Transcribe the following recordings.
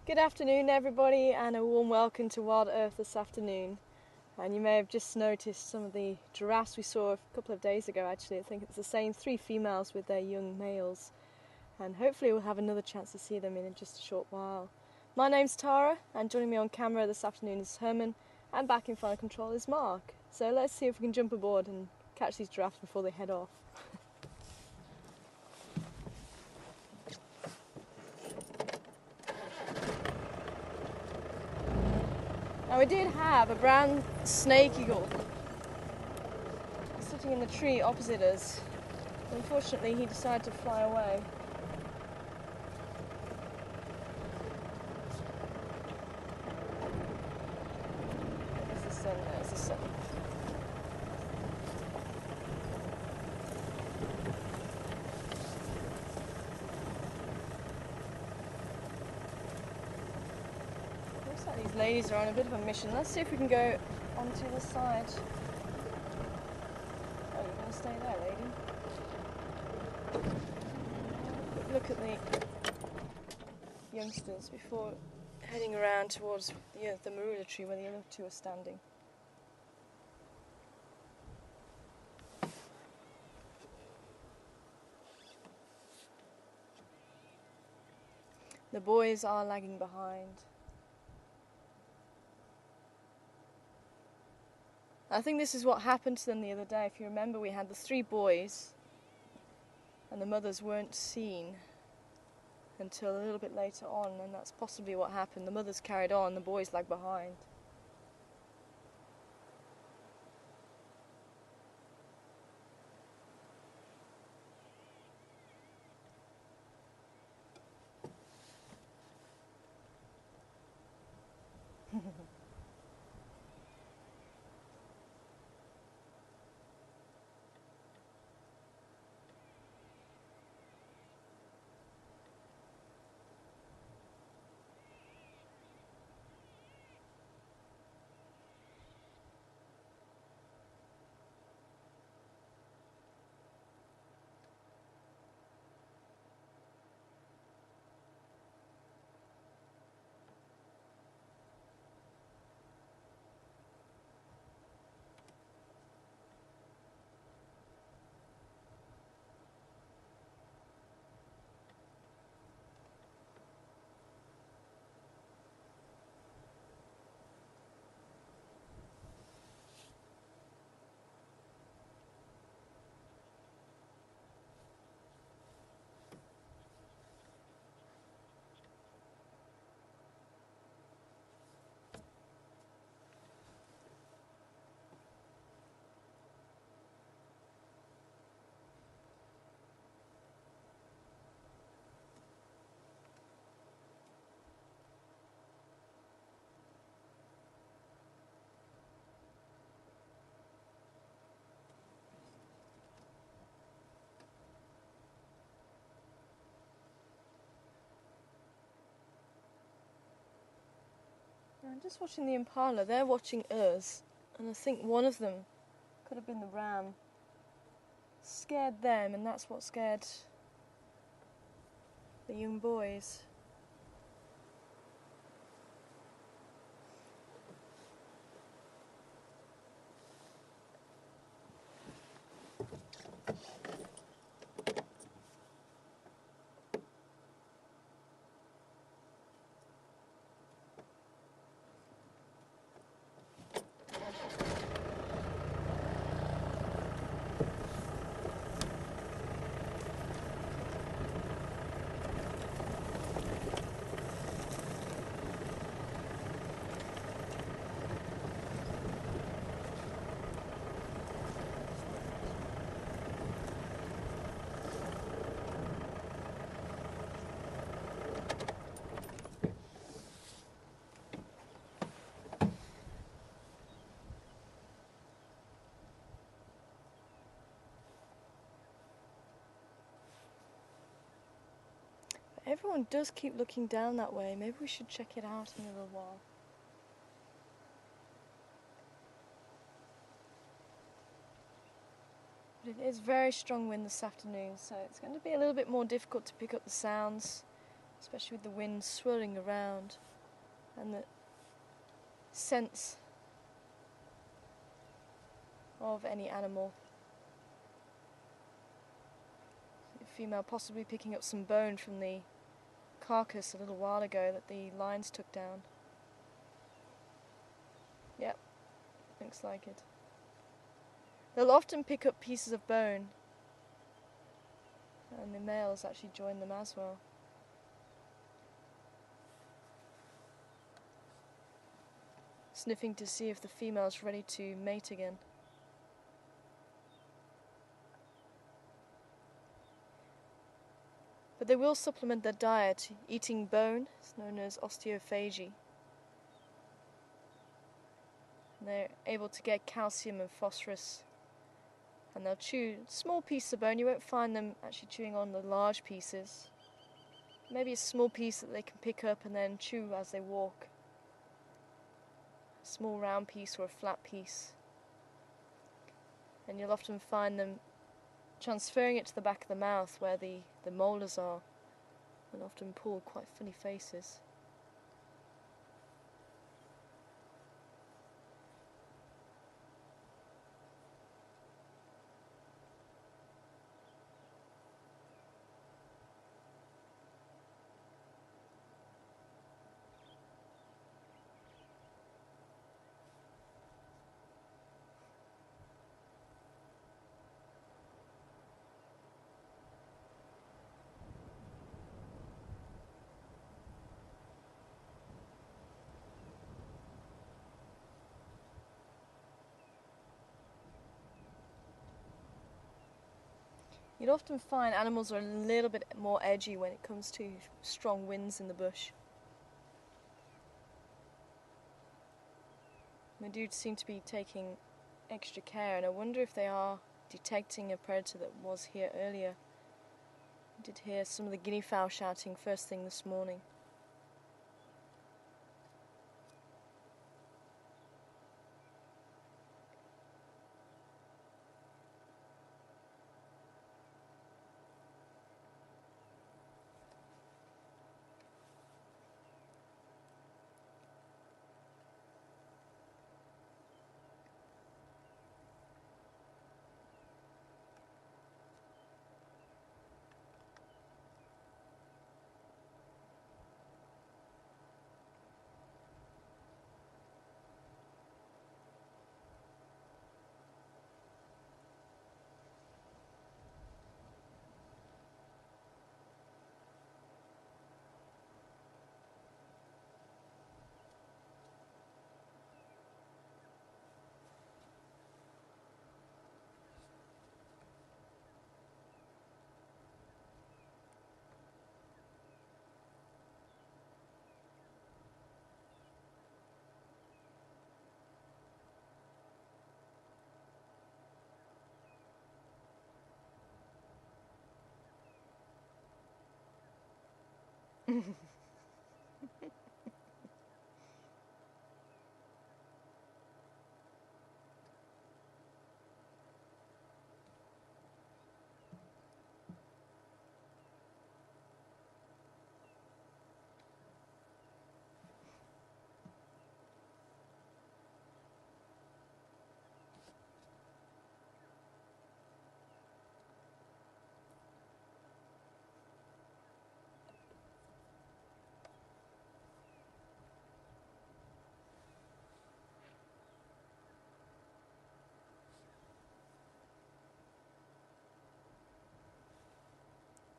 Good afternoon, everybody, and a warm welcome to Wild Earth this afternoon. And you may have just noticed some of the giraffes we saw a couple of days ago. Actually, I think it's the same 3 females with their young males, and hopefully we'll have another chance to see them in just a short while. My name's Tara, and joining me on camera this afternoon is Herman, and back in final control is Mark. So let's see if we can jump aboard and catch these giraffes before they head off. Now we did have a brown snake eagle sitting in the tree opposite us. Unfortunately, he decided to fly away. There's the sun, there's the sun. Looks like these ladies are on a bit of a mission. Let's see if we can go onto the side. Oh, you're going to stay there, lady? Quick look at the youngsters before heading around towards the marula tree where the other two are standing. The boys are lagging behind. I think this is what happened to them the other day. If you remember, we had the 3 boys and the mothers weren't seen until a little bit later on, and that's possibly what happened. The mothers carried on, the boys lagged behind. I'm just watching the impala. They're watching us, and I think one of them could have been the ram. Scared them, and that's what scared the young boys. Everyone does keep looking down that way. Maybe we should check it out in a little while. But it is very strong wind this afternoon, so it's going to be a little bit more difficult to pick up the sounds. especially with the wind swirling around and the sense of any animal. The female possibly picking up some bone from the carcass a little while ago that the lions took down. Yep, looks like it. They'll often pick up pieces of bone, and the males actually join them as well. Sniffing to see if the female's ready to mate again. But they will supplement their diet eating bone. It's known as osteophagy. And they're able to get calcium and phosphorus, and they'll chew small pieces of bone. You won't find them actually chewing on the large pieces. Maybe a small piece that they can pick up and then chew as they walk. A small round piece or a flat piece. And you'll often find them transferring it to the back of the mouth where the molars are, and often pull quite funny faces. You'd often find animals are a little bit more edgy when it comes to strong winds in the bush. They do seem to be taking extra care, and I wonder if they are detecting a predator that was here earlier. I did hear some of the guinea fowl shouting first thing this morning.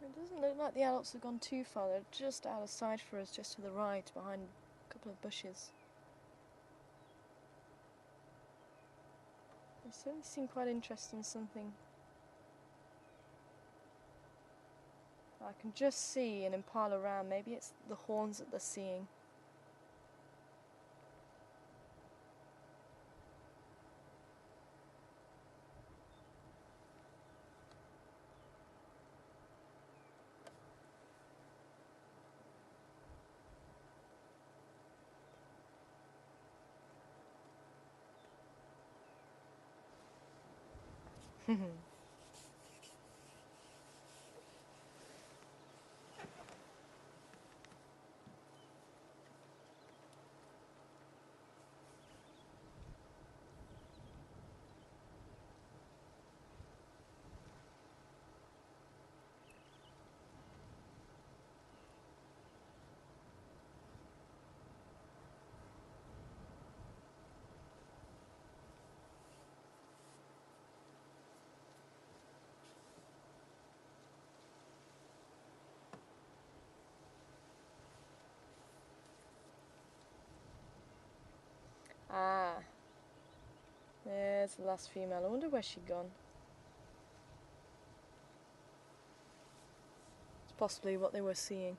It doesn't look like the adults have gone too far. They're just out of sight for us, just to the right, behind a couple of bushes. They certainly seem quite interested in something. I can just see an impala ram. Maybe it's the horns that they're seeing. There's the last female. I wonder where she'd gone. It's possibly what they were seeing.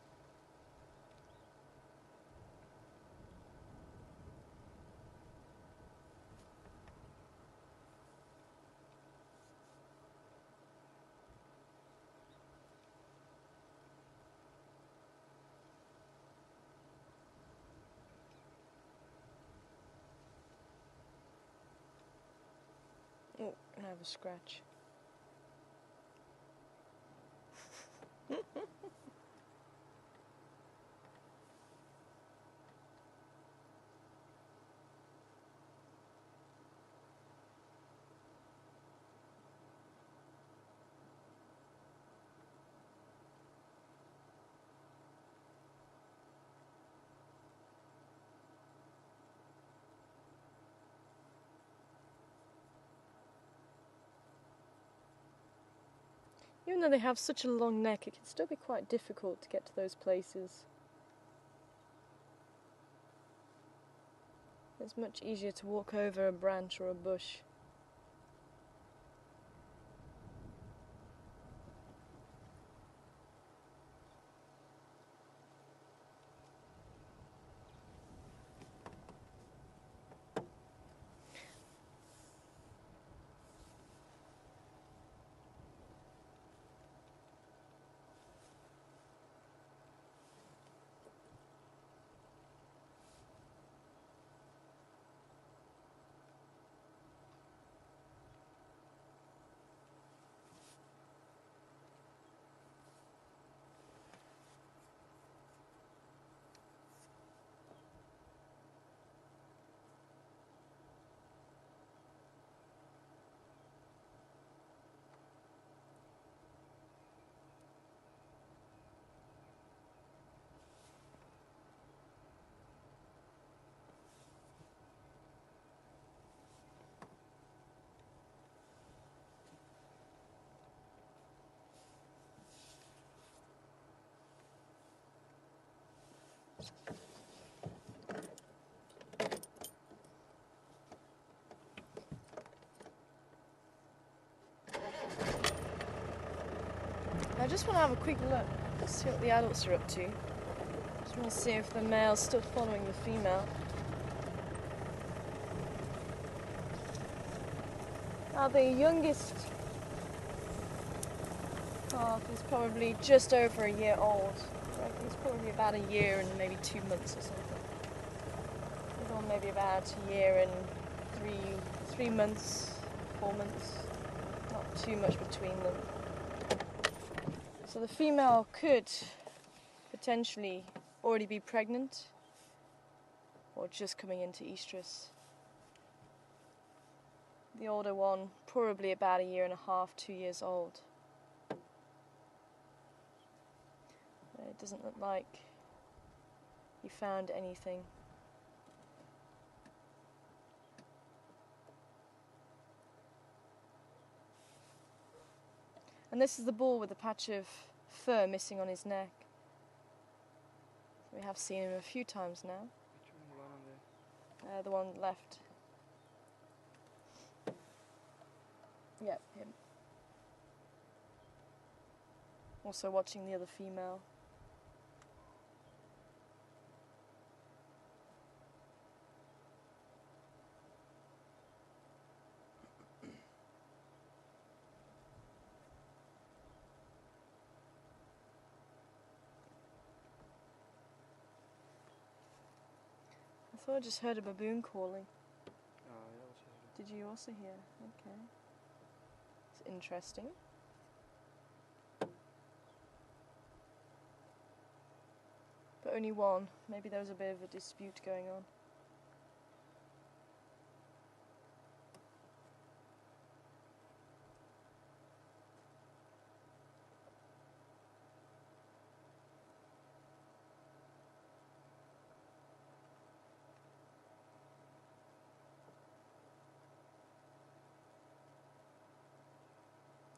Oh, and I have a scratch. Even though they have such a long neck, it can still be quite difficult to get to those places. It's much easier to walk over a branch or a bush. I just want to have a quick look, see what the adults are up to. Just want to see if the male's still following the female. Now the youngest calf is probably just over a year old. I reckon it's probably about a year and maybe 2 months or something. The other one maybe about a year and three months, 4 months. Not too much between them. So the female could potentially already be pregnant or just coming into estrus. The older one probably about a year and a half, 2 years old. It doesn't look like he found anything. And this is the bull with a patch of fur missing on his neck. We have seen him a few times now. Which one on there? The one left. Yep, him. Also watching the other female. I thought I just heard a baboon calling. Oh, yeah, also heard Did you also hear? Okay. It's interesting. But only one. Maybe there was a bit of a dispute going on.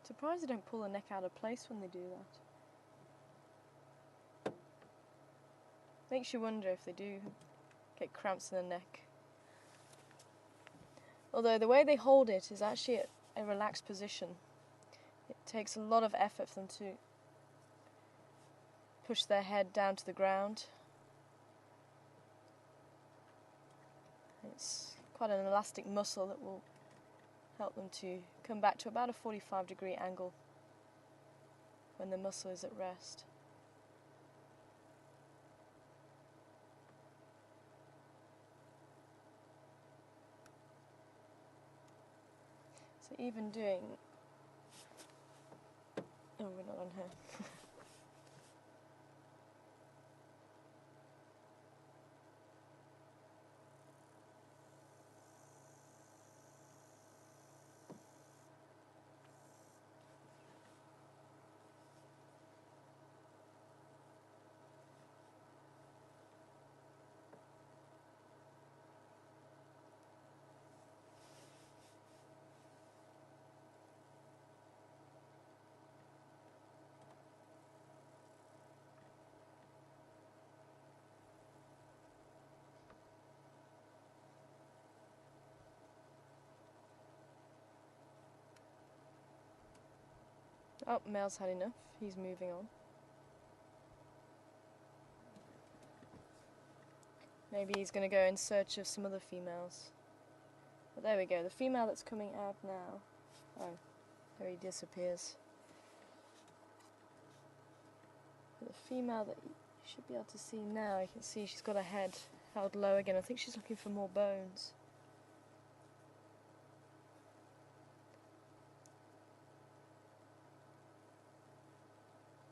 Surprised they don't pull the neck out of place when they do that. Makes you wonder if they do get cramps in the neck. Although the way they hold it is actually a relaxed position. It takes a lot of effort for them to push their head down to the ground. It's quite an elastic muscle that will help them to come back to about a 45-degree angle when the muscle is at rest. So even doing... Oh, we're not on here. Oh, male's had enough. He's moving on. Maybe he's going to go in search of some other females. But there we go, the female that's coming out now. Oh, there he disappears. But the female that you should be able to see now, you can see she's got her head held low again. I think she's looking for more bones.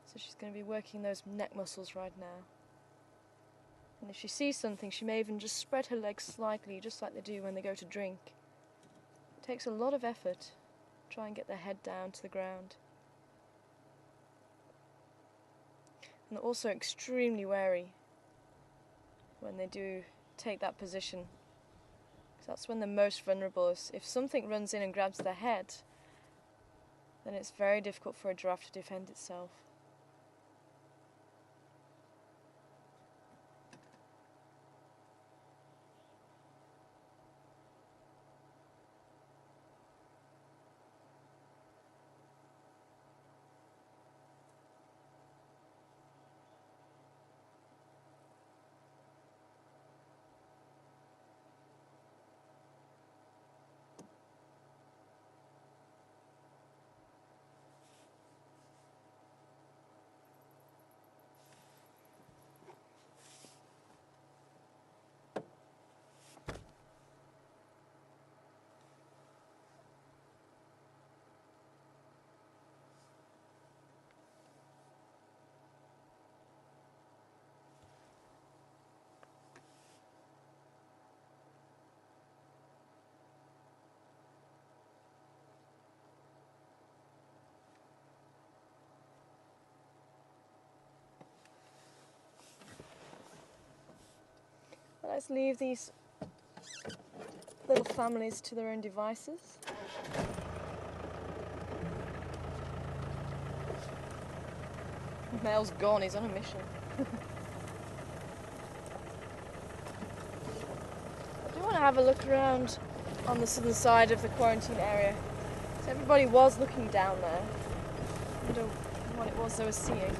So she's going to be working those neck muscles right now. And if she sees something, she may even just spread her legs slightly, just like they do when they go to drink. It takes a lot of effort to try and get their head down to the ground. And they're also extremely wary when they do take that position. Because that's when they're most vulnerable. If something runs in and grabs their head, then it's very difficult for a giraffe to defend itself. Let's leave these little families to their own devices. The male's gone, he's on a mission. I do want to have a look around on the southern side of the quarantine area. So everybody was looking down there. I wonder what it was they were seeing.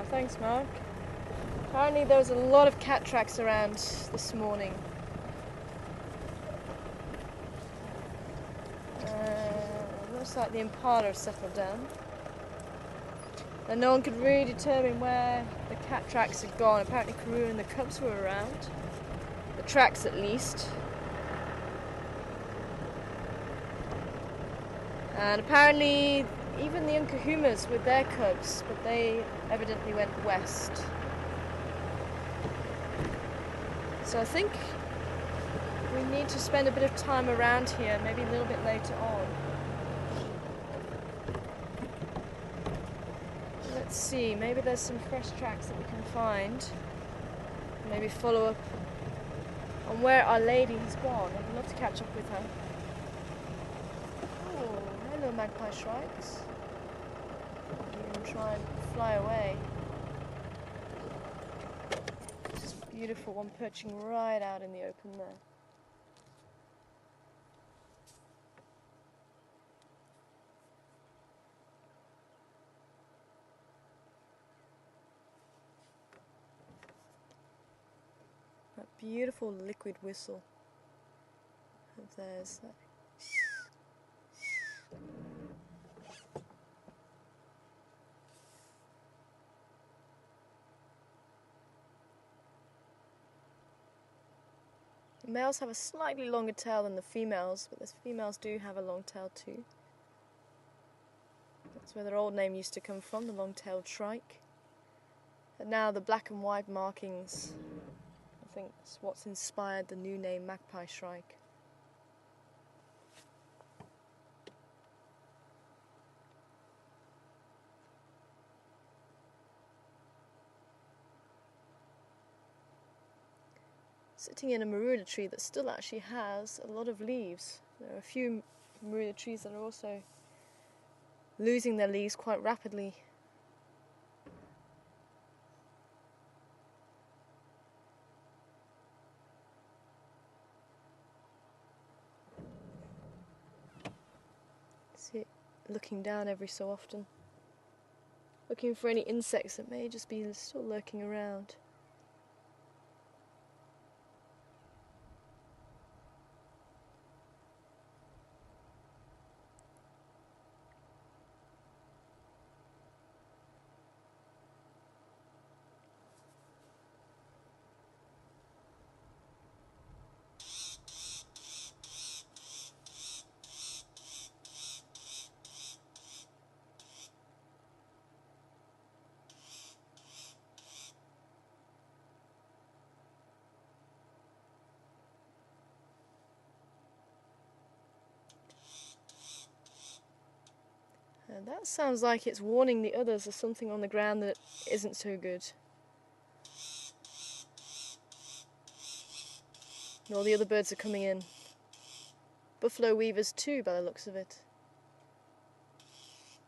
Thanks, Mark. Apparently there was a lot of cat tracks around this morning. Looks like the impala have settled down. And no one could really determine where the cat tracks had gone. Apparently Karoo and the cubs were around. The tracks at least. And apparently even the Nkuhumas with their cubs, but they evidently went west. So I think we need to spend a bit of time around here, maybe a little bit later on. Let's see, maybe there's some fresh tracks that we can find. Maybe follow up on where Our Lady has gone. I'd love to catch up with her. Oh, hello magpie shrikes. You can try and fly away. This beautiful one perching right out in the open there. That beautiful liquid whistle of theirs. The males have a slightly longer tail than the females, but the females do have a long tail too. That's where their old name used to come from, the long-tailed shrike. And now the black and white markings, I think, is what's inspired the new name magpie shrike. Sitting in a marula tree that still actually has a lot of leaves. There are a few marula trees that are also losing their leaves quite rapidly. See it looking down every so often, looking for any insects that may just be still lurking around. And that sounds like it's warning the others there's something on the ground that isn't so good. And all the other birds are coming in. Buffalo weavers too, by the looks of it.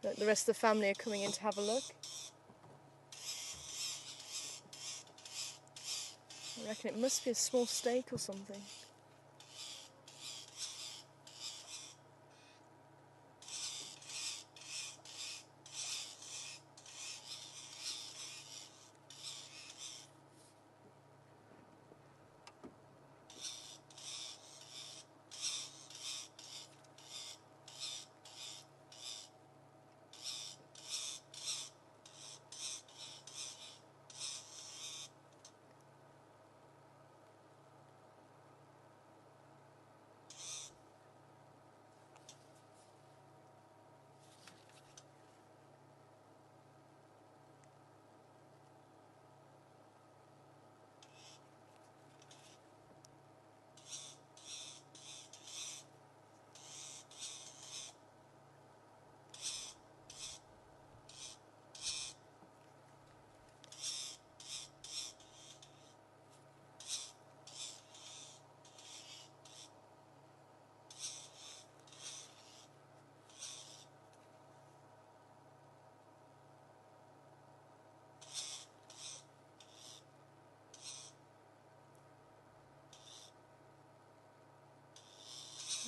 The rest of the family are coming in to have a look. I reckon it must be a small snake or something.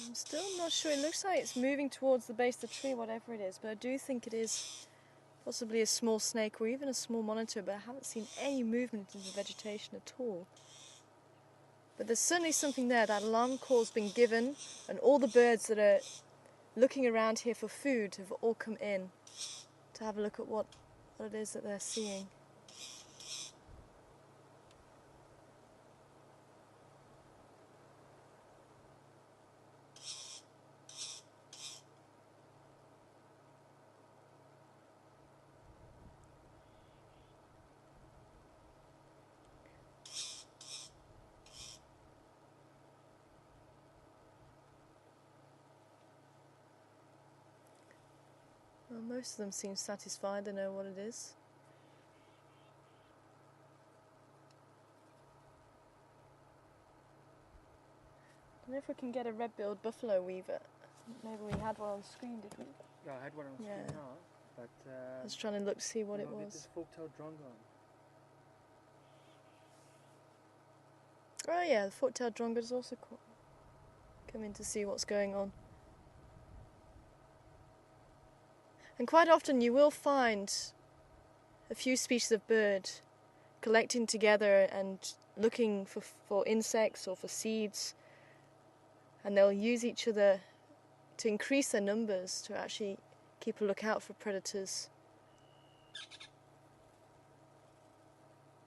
I'm still not sure. It looks like it's moving towards the base of the tree, whatever it is, but I do think it is possibly a small snake or even a small monitor, but I haven't seen any movement in the vegetation at all. But there's certainly something there. That alarm call's been given, and all the birds that are looking around here for food have all come in to have a look at what it is that they're seeing. Well, most of them seem satisfied, they know what it is. wonder if we can get a red-billed buffalo weaver. Maybe we had one on the screen, did we? Yeah, I had one on the screen now, but I was trying to look, see what it was. This fork-tailed drongo. Oh yeah, the fork-tailed drongo is also coming to see what's going on. And quite often you will find a few species of bird collecting together and looking for insects or for seeds, and they'll use each other to increase their numbers to actually keep a lookout for predators.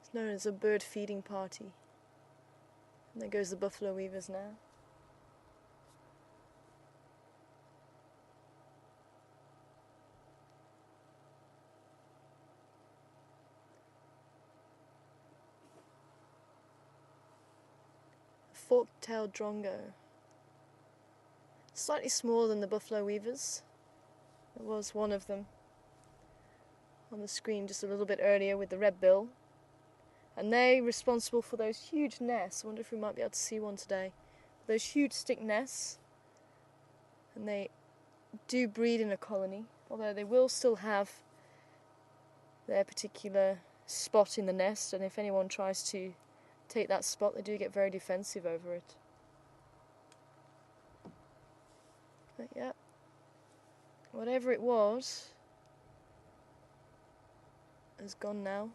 It's known as a bird feeding party. And there goes the buffalo weavers now. Fork-tailed drongo. Slightly smaller than the buffalo weavers. There was one of them on the screen just a little bit earlier with the red bill. And they're responsible for those huge nests. I wonder if we might be able to see one today. Those huge stick nests. And they do breed in a colony, although they will still have their particular spot in the nest, and if anyone tries to take that spot, they do get very defensive over it. But yeah, whatever it was is gone now.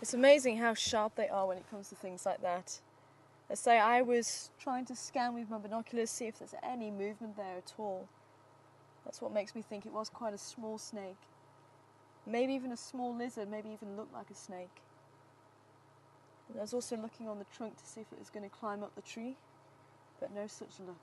It's amazing how sharp they are when it comes to things like that. Let's say I was trying to scan with my binoculars, see if there's any movement there at all. That's what makes me think it was quite a small snake. Maybe even a small lizard, maybe even looked like a snake. And I was also looking on the trunk to see if it was going to climb up the tree, but no such luck.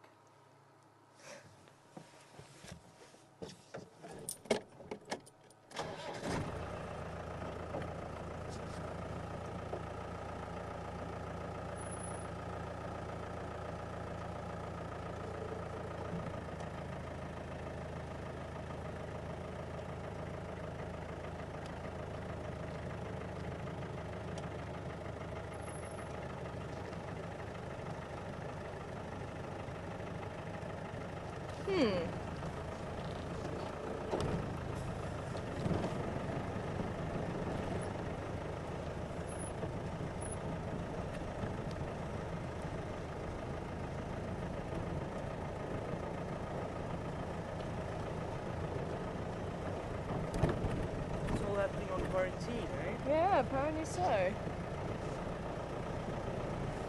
It's all happening on quarantine, eh? Yeah, apparently so.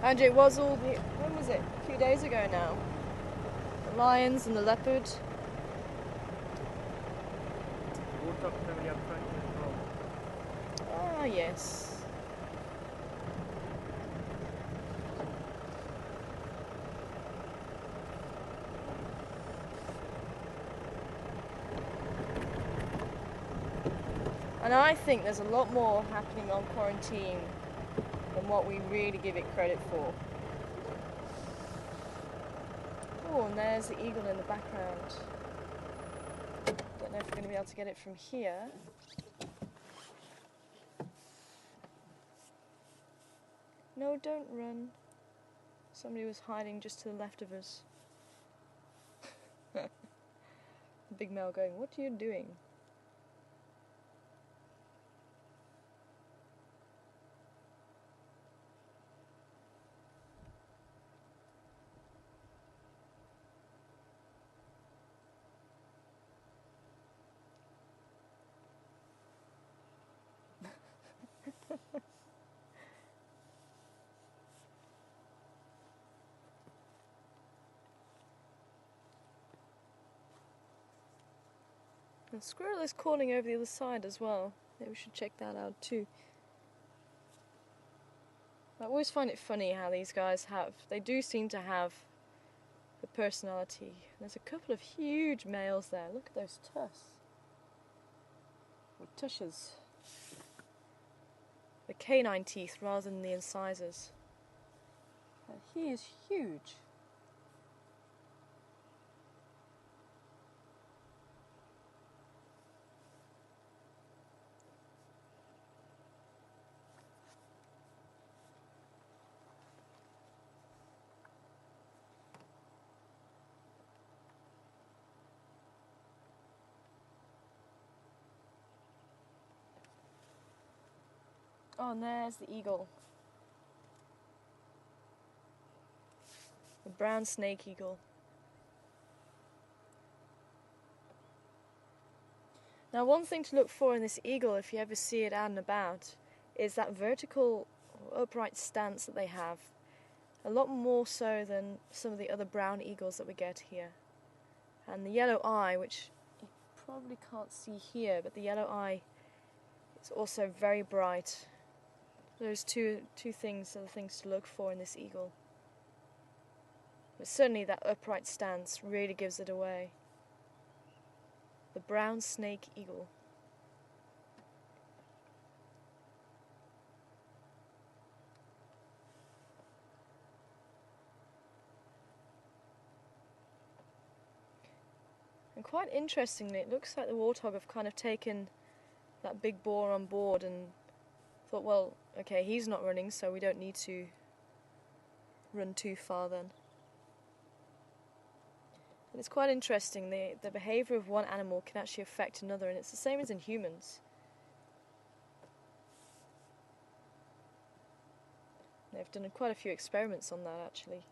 And it was all the... when was it? A few days ago now. The lions and the leopard. Warthog family up front as well. Ah, yes. And I think there's a lot more happening on quarantine than what we really give it credit for. Oh, and there's the eagle in the background. Don't know if we're going to be able to get it from here. No, don't run. Somebody was hiding just to the left of us. The big male going, "What are you doing?" The squirrel is calling over the other side as well. Maybe we should check that out too. I always find it funny how these guys they do seem to have a personality. There's a couple of huge males there. Look at those tusks. Or tushes. The canine teeth rather than the incisors. He is huge. Oh, and there's the eagle. The brown snake eagle. Now, one thing to look for in this eagle, if you ever see it out and about, is that vertical upright stance that they have. A lot more so than some of the other brown eagles that we get here. And the yellow eye, which you probably can't see here, but the yellow eye is also very bright. Those two things are the things to look for in this eagle. But certainly that upright stance really gives it away. The brown snake eagle. And quite interestingly, it looks like the warthog have kind of taken that big boar on board and thought, well, okay, he's not running, so we don't need to run too far then. And it's quite interesting, the behaviour of one animal can actually affect another, and it's the same as in humans. They've done quite a few experiments on that, actually.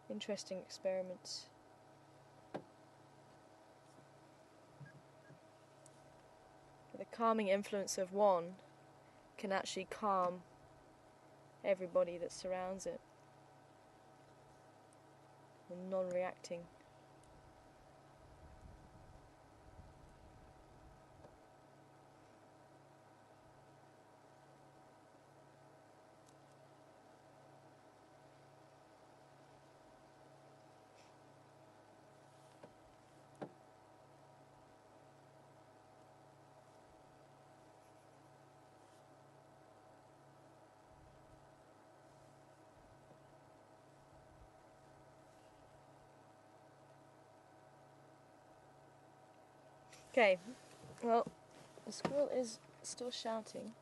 Interesting experiments. The calming influence of one can actually calm everybody that surrounds it. And non-reacting. Okay, well, the squirrel is still shouting.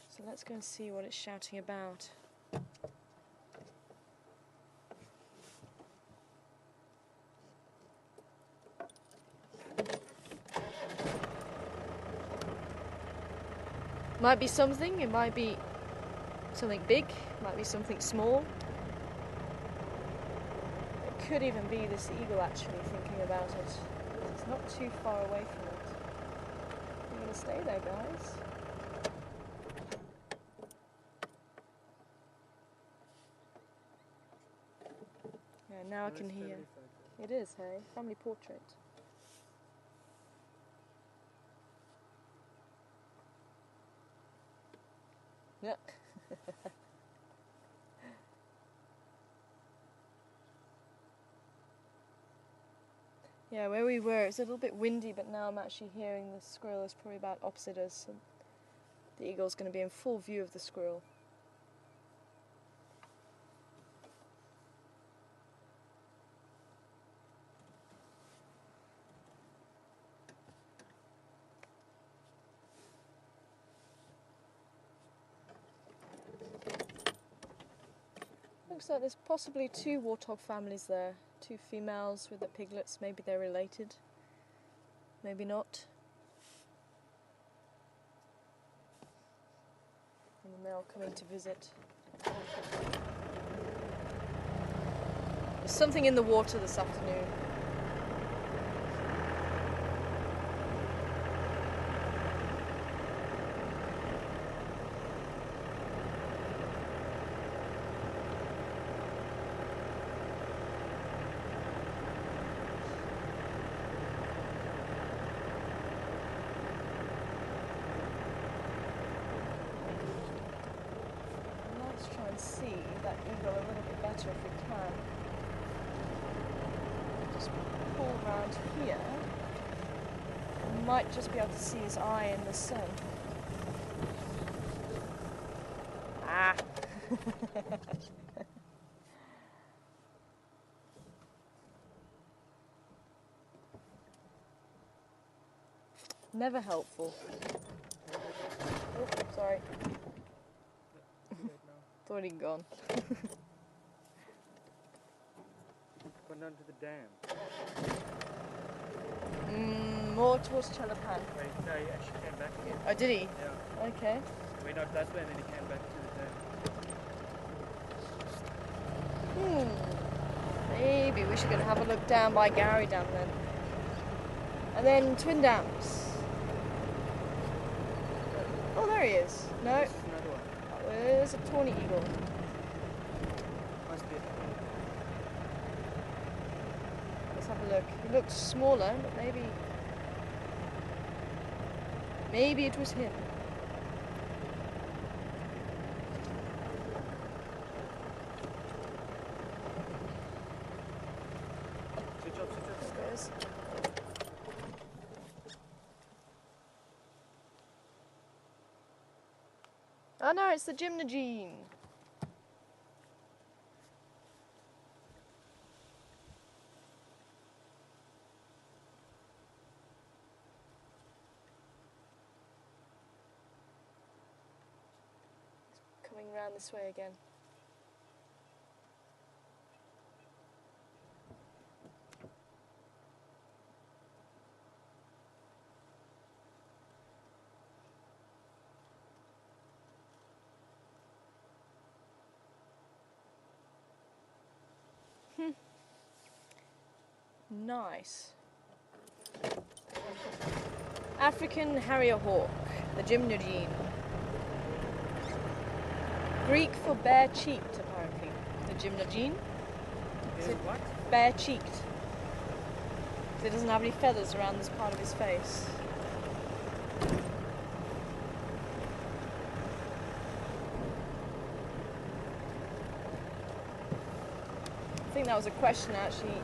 So let's go and see what it's shouting about. Might be something, it might be something big, it might be something small. It could even be this eagle actually thinking about it. It's not too far away from it. You're gonna stay there, guys. Yeah, now I can hear. It is, hey? Family portrait. Yeah. Yeah, where we were, it's a little bit windy, but now I'm actually hearing the squirrel is probably about opposite us. And the eagle's going to be in full view of the squirrel. Looks like there's possibly two warthog families there. Two females with the piglets. Maybe they're related. Maybe not. And the male coming to visit. There's something in the water this afternoon. Try and see that eagle a little bit better if we can. Just pull around here. We might just be able to see his eye in the sun. Ah! Never helpful. Oh, sorry. Thought he'd gone. gone down to the dam. More towards Chalapan. Wait, no, he actually came back again. Oh, did he? Yeah. Okay. He went out that way and then he came back to the dam. Maybe we should go have a look down by Gowrie Dam then. And then Twin Dams. Oh, there he is. No, This is another one. there's a tawny eagle. Must be. Let's have a look. He looks smaller, but maybe it was him. Switch off, switch off. There goes. Oh no, it's the Gymnogene. Coming round this way again. Nice. African harrier hawk, the Gymnogene. Greek for bare-cheeked, apparently. The Gymnogene. Is it what? Bare-cheeked. Because it doesn't have any feathers around this part of his face. I think that was a question I actually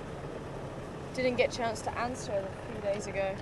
didn't get a chance to answer a few days ago.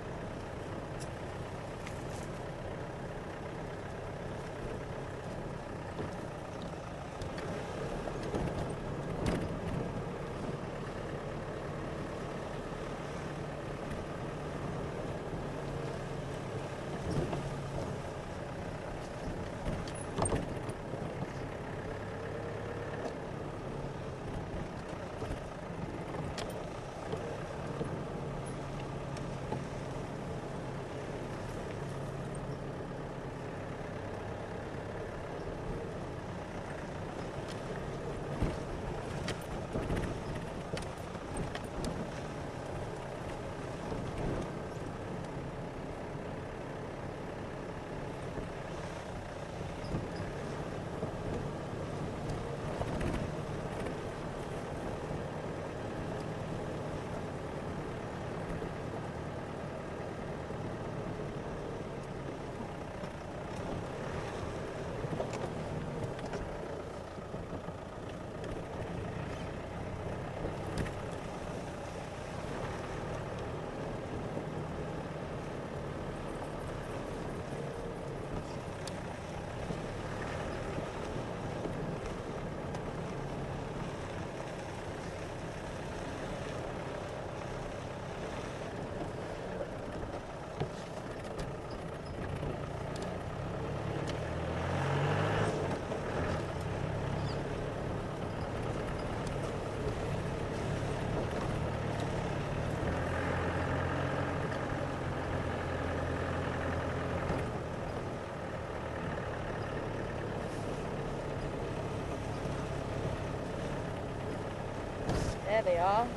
There they are.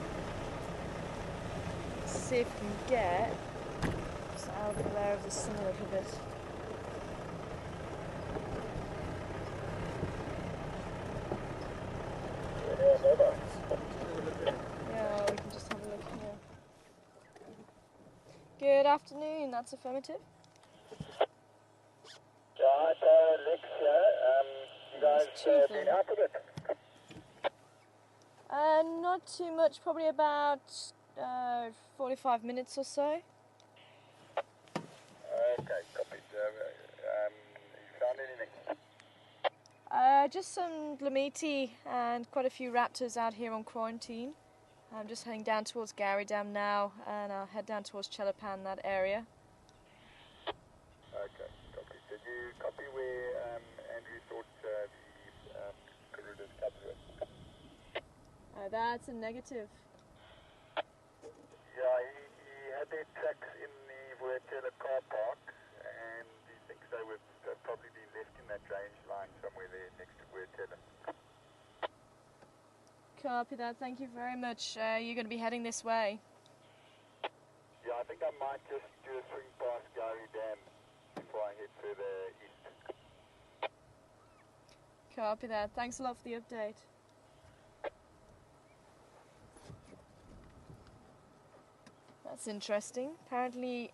Let's see if we can get just out of the glare of the sun a little bit. Yeah, we can just have a look here. Good afternoon, that's affirmative. Josh, Lex here. You guys been out a bit? Not too much, probably about 45 minutes or so. Okay, copy. You found anything? Just some Glameti and quite a few raptors out here on quarantine. I'm just heading down towards Gowrie Dam now, and I'll head down towards Chalapan, that area. Okay, copy. Did you copy where Andrew thought the Garuda's covered with? That's a negative. Yeah, he had their tracks in the Wojtyla car park, and he thinks they would probably be left in that drainage line somewhere there next to Wojtyla. Copy that. Thank you very much. You're going to be heading this way. Yeah, I think I might just do a swing past Gary Dam before I head further east. Copy that. Thanks a lot for the update. That's interesting. Apparently,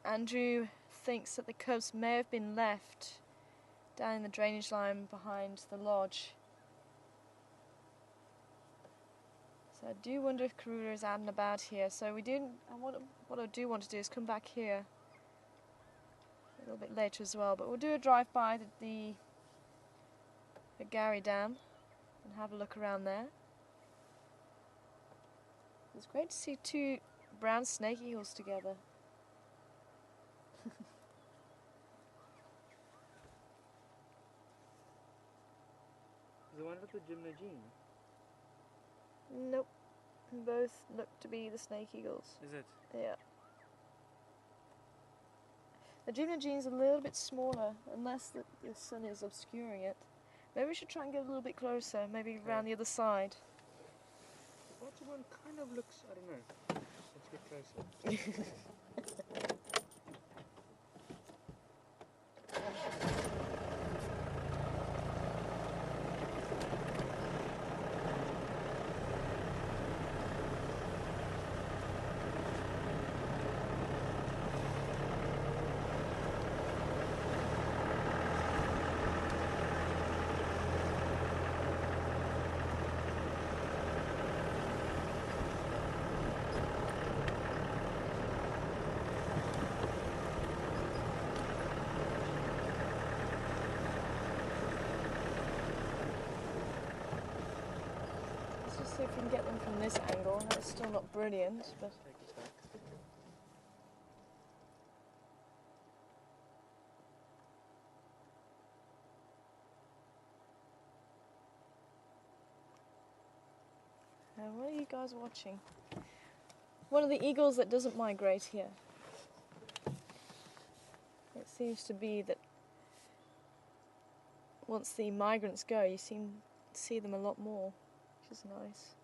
Andrew thinks that the cubs may have been left down in the drainage line behind the lodge. So I do wonder if Karula is out and about here. So what I do want to do is come back here a little bit later as well. But we'll do a drive by the Gary Dam and have a look around there. It's great to see two brown snake eagles together. The one with the gymnogene? Nope. Both look to be the snake eagles. Is it? Yeah. The gymnogene's a little bit smaller, unless the sun is obscuring it. Maybe we should try and get a little bit closer, maybe around the other side. What one kind of looks, I don't know. Let's get closer. See if we can get them from this angle. That's still not brilliant, but Take this back. what are you guys watching? One of the eagles that doesn't migrate here. It seems to be that once the migrants go, you seem to see them a lot more, which is nice.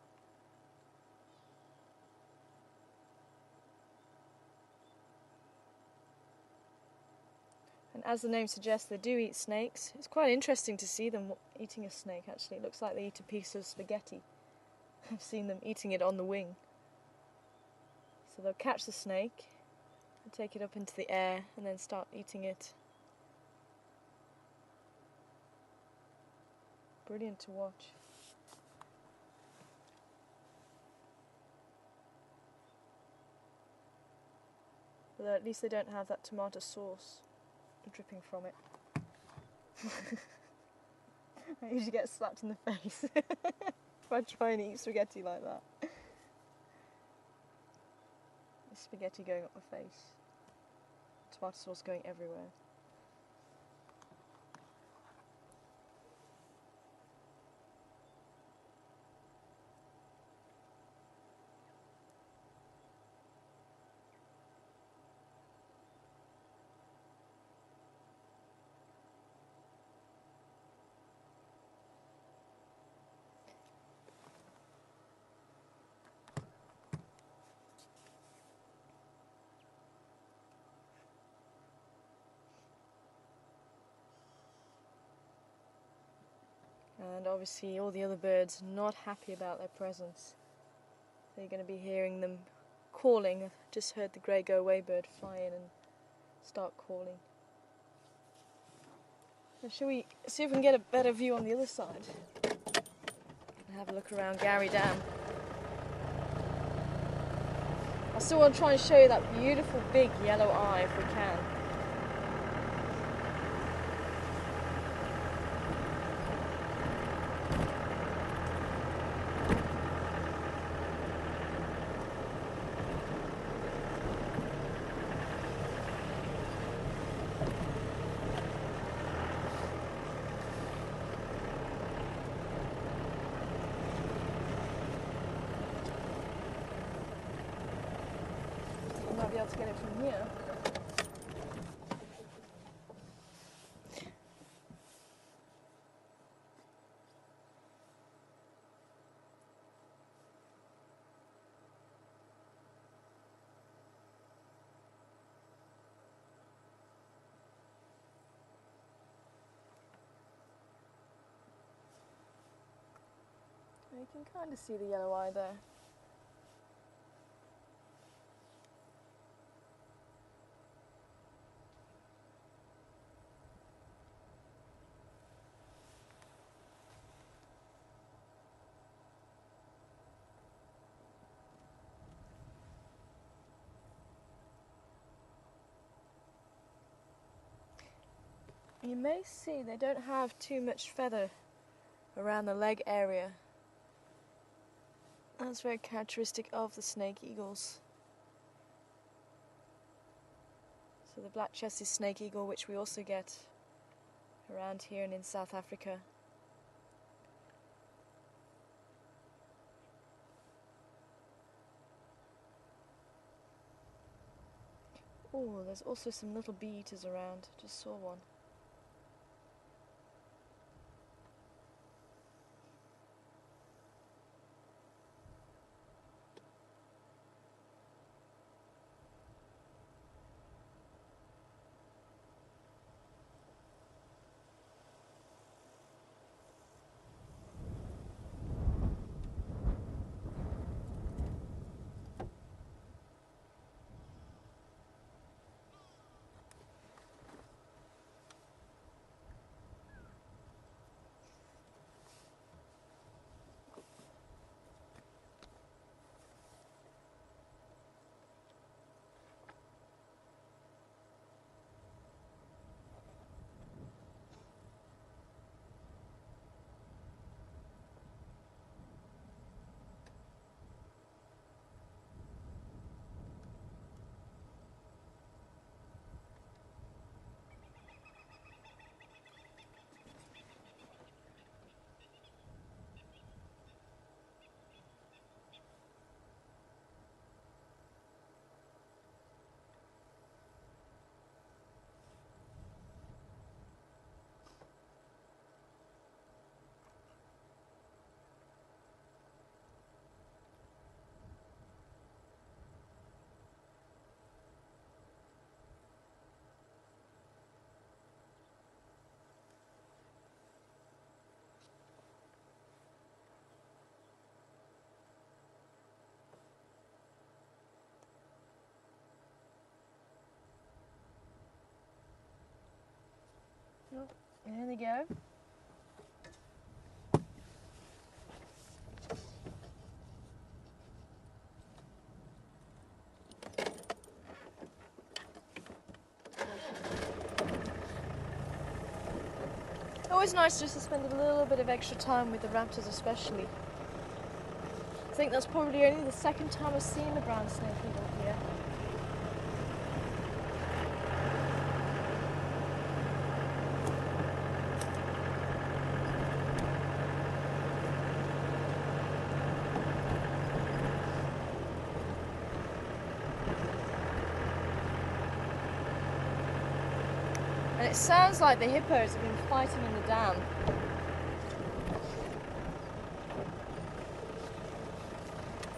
And as the name suggests, they do eat snakes. It's quite interesting to see them eating a snake, actually. It looks like they eat a piece of spaghetti. I've seen them eating it on the wing. So they'll catch the snake and take it up into the air and then start eating it. Brilliant to watch. But at least they don't have that tomato sauce dripping from it. I usually get slapped in the face if I try and eat spaghetti like that. The spaghetti going up my face. Tomato sauce going everywhere. And obviously all the other birds not happy about their presence. They're going to be hearing them calling. I've just heard the grey go-away bird fly in and start calling. Now, shall we see if we can get a better view on the other side? And have a look around Gary Dam. I still want to try and show you that beautiful big yellow eye if we can. here. You can kind of see the yellow eye there. You may see they don't have too much feather around the leg area. That's very characteristic of the snake eagles. So the black-chested snake eagle, which we also get around here and in South Africa. Oh, there's also some little bee-eaters around. Just saw one. Oh, there they go. Always nice just to spend a little bit of extra time with the raptors, especially. I think that's probably only the second time I've seen the brown snake eagle here. And it sounds like the hippos have been fighting in the dam.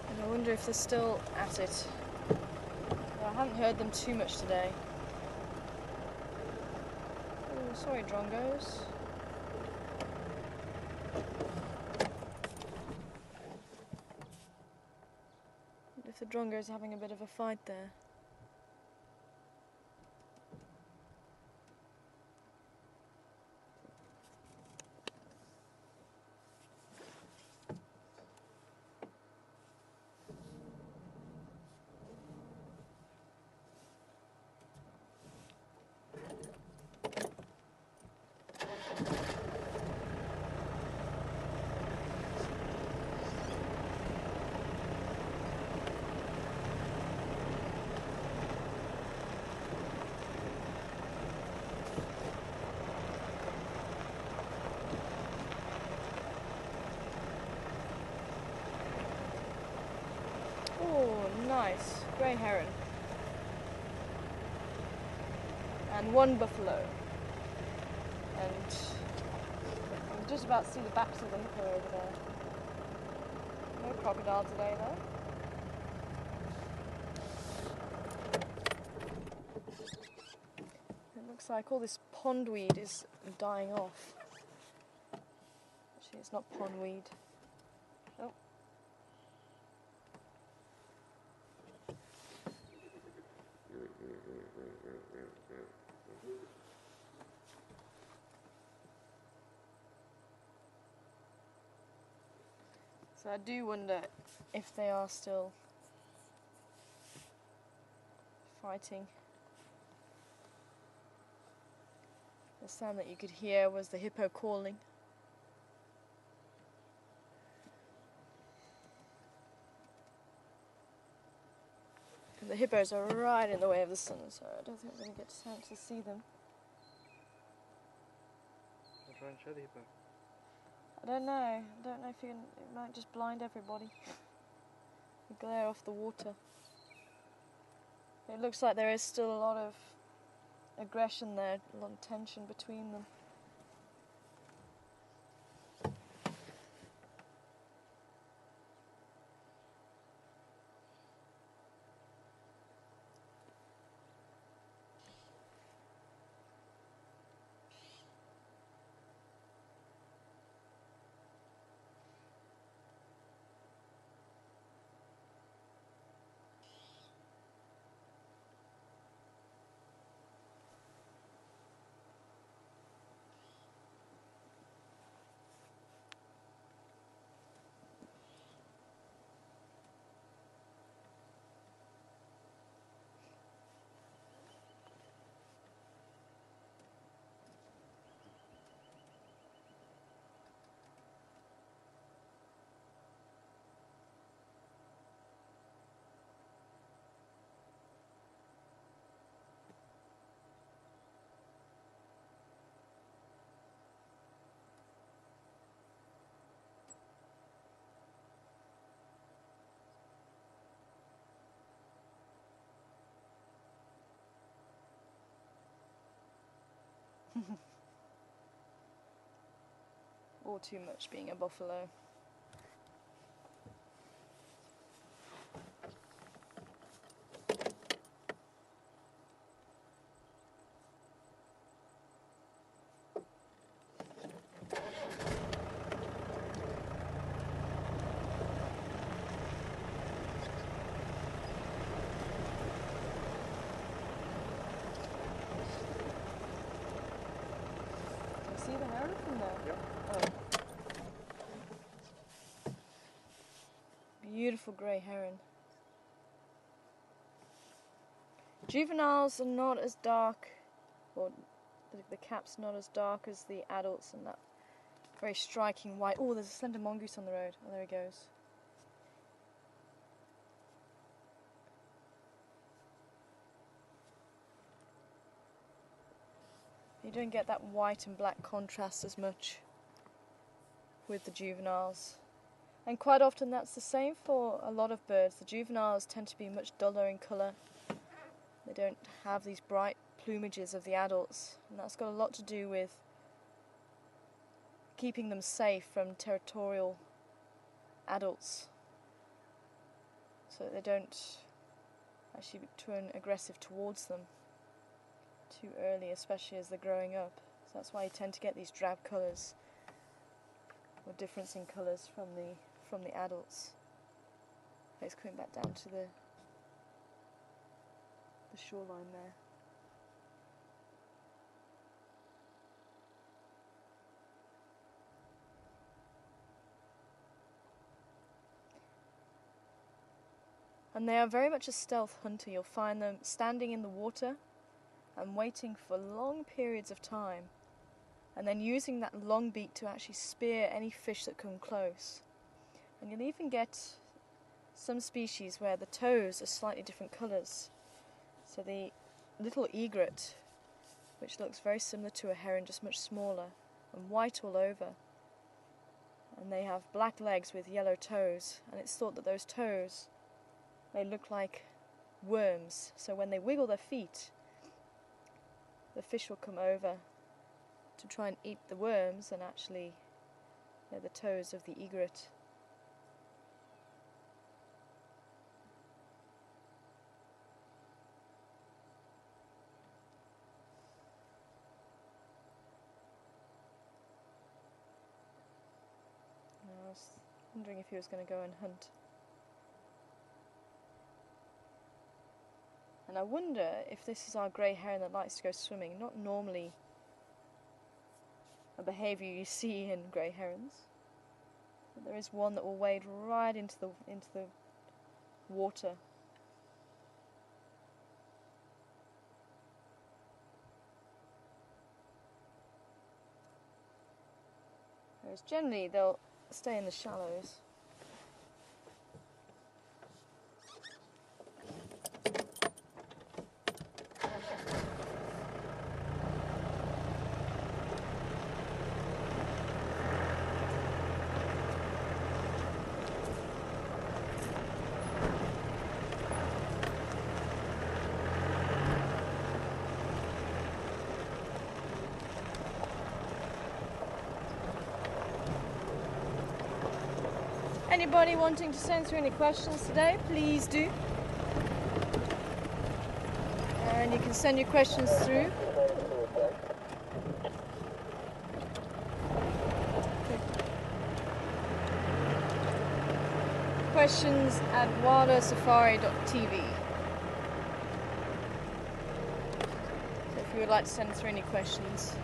And I wonder if they're still at it. Well, I haven't heard them too much today. Oh, sorry, drongos. Wonder if the drongos are having a bit of a fight there. Oh, nice. Grey heron. and one buffalo. And I'm just about to see the backs of the hippo over there. No crocodile today though. It looks like all this pondweed is dying off. Actually, it's not pondweed. Oh. So I do wonder if they are still fighting. The sound that you could hear was the hippo calling. And the hippos are right in the way of the sun, so I don't think we're going to get a chance to see them. I'll try and show the hippo. I don't know if you can, it might just blind everybody. The glare off the water. It looks like there is still a lot of aggression there, a lot of tension between them. All too much being a buffalo. See the heron from there? Yep. Oh. Beautiful grey heron. Juveniles are not as dark, or the cap's not as dark as the adults, and that very striking white. Oh, there's a slender mongoose on the road. Oh, there he goes. You don't get that white and black contrast as much with the juveniles. And quite often that's the same for a lot of birds. The juveniles tend to be much duller in colour. They don't have these bright plumages of the adults. And that's got a lot to do with keeping them safe from territorial adults. So that they don't actually turn aggressive towards them too early, especially as they're growing up. So that's why you tend to get these drab colours, or difference in colours from the adults. It's coming back down to the shoreline there. And they are very much a stealth hunter. You'll find them standing in the water and waiting for long periods of time, and then using that long beak to actually spear any fish that come close. And you'll even get some species where the toes are slightly different colours. So the little egret, which looks very similar to a heron, just much smaller, and white all over. And they have black legs with yellow toes, and it's thought that those toes may look like worms. So when they wiggle their feet, the fish will come over to try and eat the worms, and actually they're the toes of the egret. I was wondering if he was going to go and hunt. And I wonder if this is our grey heron that likes to go swimming. Not normally a behaviour you see in grey herons, but there is one that will wade right into the water. Whereas generally they'll stay in the shallows. Anybody wanting to send through any questions today, please do. And you can send your questions through. Questions at wildersafari.tv. So if you would like to send through any questions.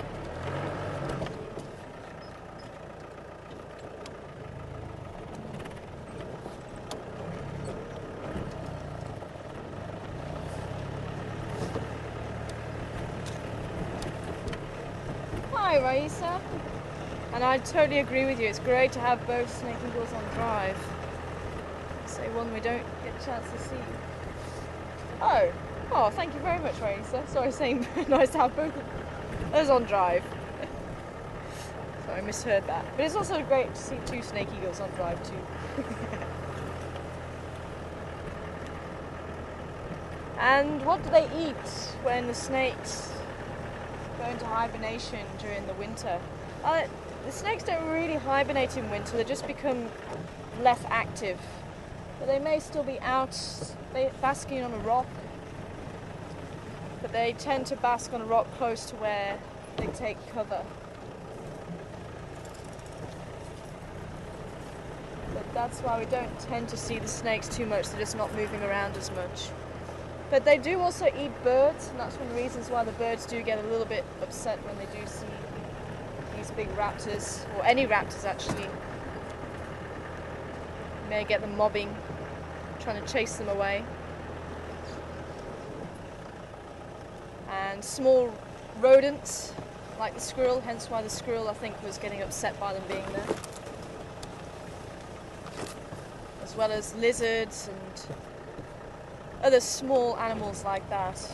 Hi Raisa, and I totally agree with you, it's great to have both snake eagles on drive. Say one we don't get a chance to see. Oh, thank you very much Raisa. Sorry, saying nice to have both of those on drive. Sorry, I misheard that. But it's also great to see two snake eagles on drive too. And what do they eat when the snakes go into hibernation during the winter? The snakes don't really hibernate in winter, they just become less active. But they may still be out basking on a rock, but they tend to bask on a rock close to where they take cover. But that's why we don't tend to see the snakes too much, they're just not moving around as much. But they do also eat birds, and that's one of the reasons why the birds do get a little bit upset when they do see these big raptors, or any raptors actually. You may get them mobbing, trying to chase them away. And small rodents, like the squirrel, hence why the squirrel I think was getting upset by them being there. As well as lizards and other small animals like that. So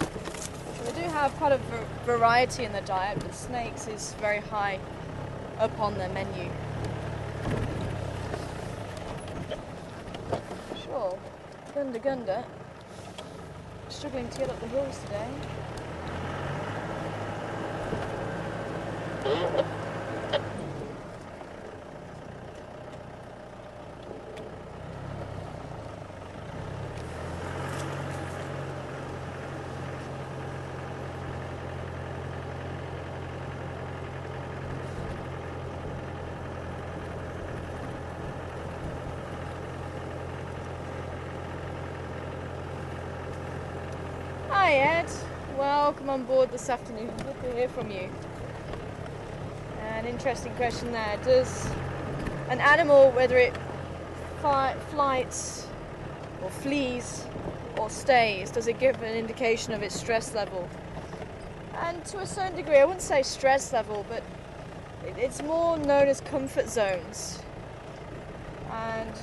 they do have quite a variety in their diet, but snakes is very high up on their menu. Sure, Gunda, struggling to get up the hills today. Hi Ed, welcome on board this afternoon, good to hear from you. An interesting question there. Does an animal, whether it flights or flees or stays, does it give an indication of its stress level? And to a certain degree, I wouldn't say stress level, but it's more known as comfort zones. And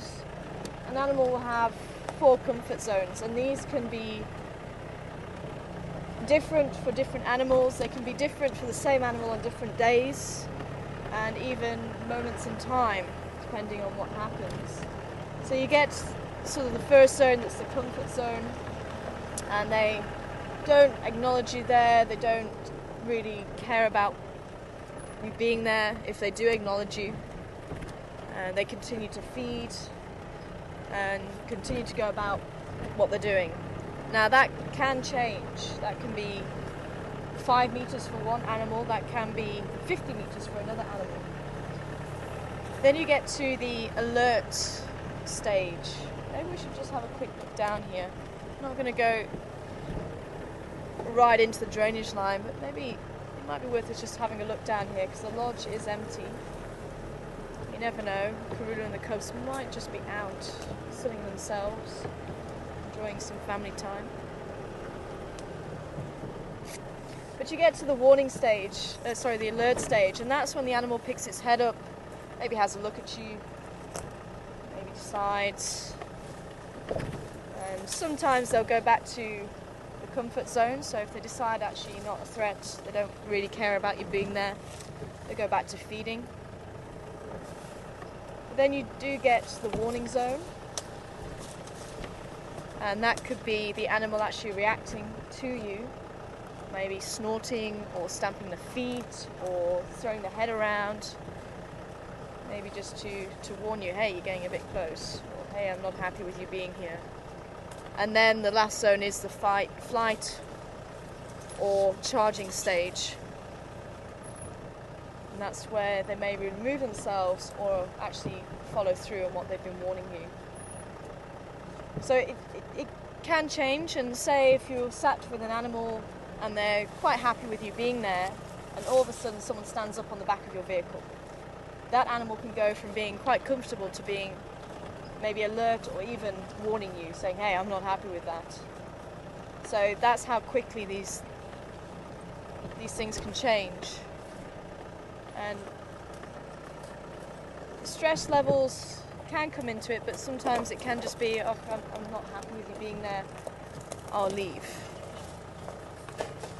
an animal will have 4 comfort zones, and these can be different for different animals. They can be different for the same animal on different days and even moments in time, depending on what happens. So you get sort of the first zone, that's the comfort zone, and they don't acknowledge you there, they don't really care about you being there. If they do acknowledge you, and they continue to feed and continue to go about what they're doing. Now that can change. That can be 5 meters for one animal, that can be 50 meters for another animal. Then you get to the alert stage. Maybe we should just have a quick look down here. I'm not going to go right into the drainage line, but maybe it might be worth us just having a look down here because the lodge is empty. You never know, Karula and the cubs might just be out, sunning themselves, enjoying some family time. But you get to the warning stage, the alert stage, and that's when the animal picks its head up, maybe has a look at you, maybe decides, and sometimes they'll go back to the comfort zone. So if they decide actually you're not a threat, they don't really care about you being there, they go back to feeding. But then you do get the warning zone, and that could be the animal actually reacting to you, maybe snorting or stamping the feet or throwing the head around, maybe just to warn you, hey, you're getting a bit close, or hey, I'm not happy with you being here. And then the last zone is the fight, flight or charging stage, and that's where they may remove themselves or actually follow through on what they've been warning you. So it can change, and say if you're sat with an animal and they're quite happy with you being there, and all of a sudden someone stands up on the back of your vehicle, that animal can go from being quite comfortable to being maybe alert or even warning you, saying, hey, I'm not happy with that. So that's how quickly these things can change. And stress levels can come into it, but sometimes it can just be, oh, I'm not happy with you being there, I'll leave.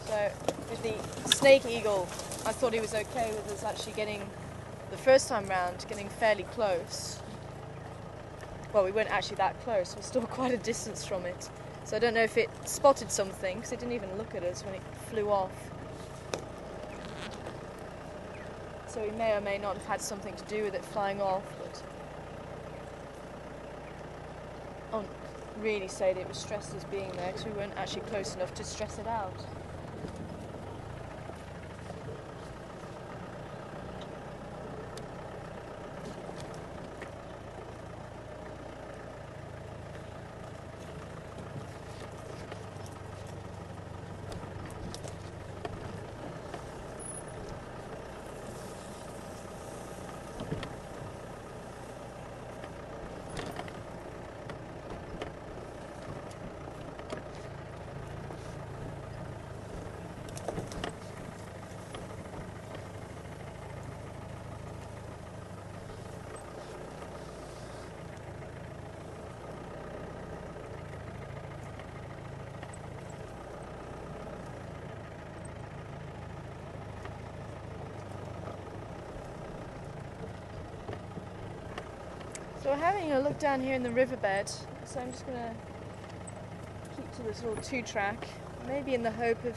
So with the snake eagle, I thought he was okay with us actually getting, the first time round, getting fairly close. Well, we weren't actually that close, we're still quite a distance from it. So I don't know if it spotted something, because it didn't even look at us when it flew off. So we may or may not have had something to do with it flying off, but I wouldn't really say that it was stressed as being there, because we weren't actually close enough to stress it out. So we're having a look down here in the riverbed, so I'm just going to keep to this little 2-track, maybe in the hope of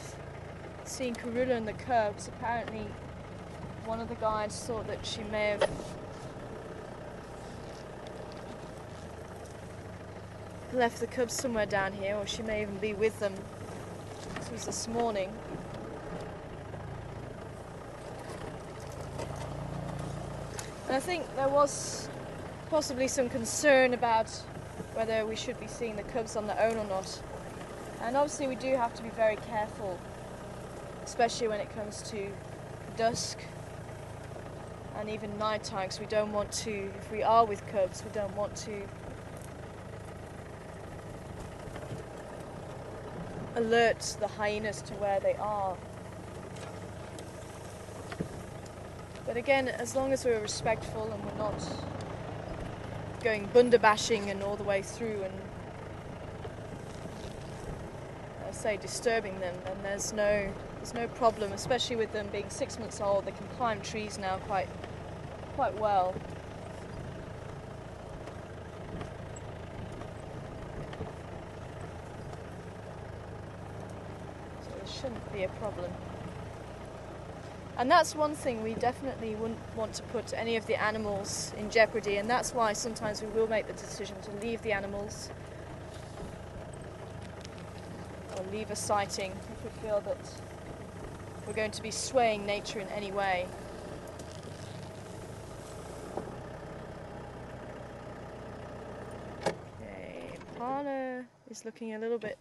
seeing Karula and the cubs. Apparently one of the guides thought that she may have left the cubs somewhere down here, or she may even be with them. This was this morning. And I think there was possibly some concern about whether we should be seeing the cubs on their own or not. And obviously we do have to be very careful, especially when it comes to dusk and even night time, because we don't want to, if we are with cubs, we don't want to alert the hyenas to where they are. But again, as long as we're respectful and we're not going bunda bashing and all the way through and say disturbing them, then there's no problem, especially with them being 6 months old. They can climb trees now quite well. So there shouldn't be a problem. And that's one thing we definitely wouldn't want to put any of the animals in jeopardy, and that's why sometimes we will make the decision to leave the animals or leave a sighting if we feel that we're going to be swaying nature in any way. Okay, Impala is looking a little bit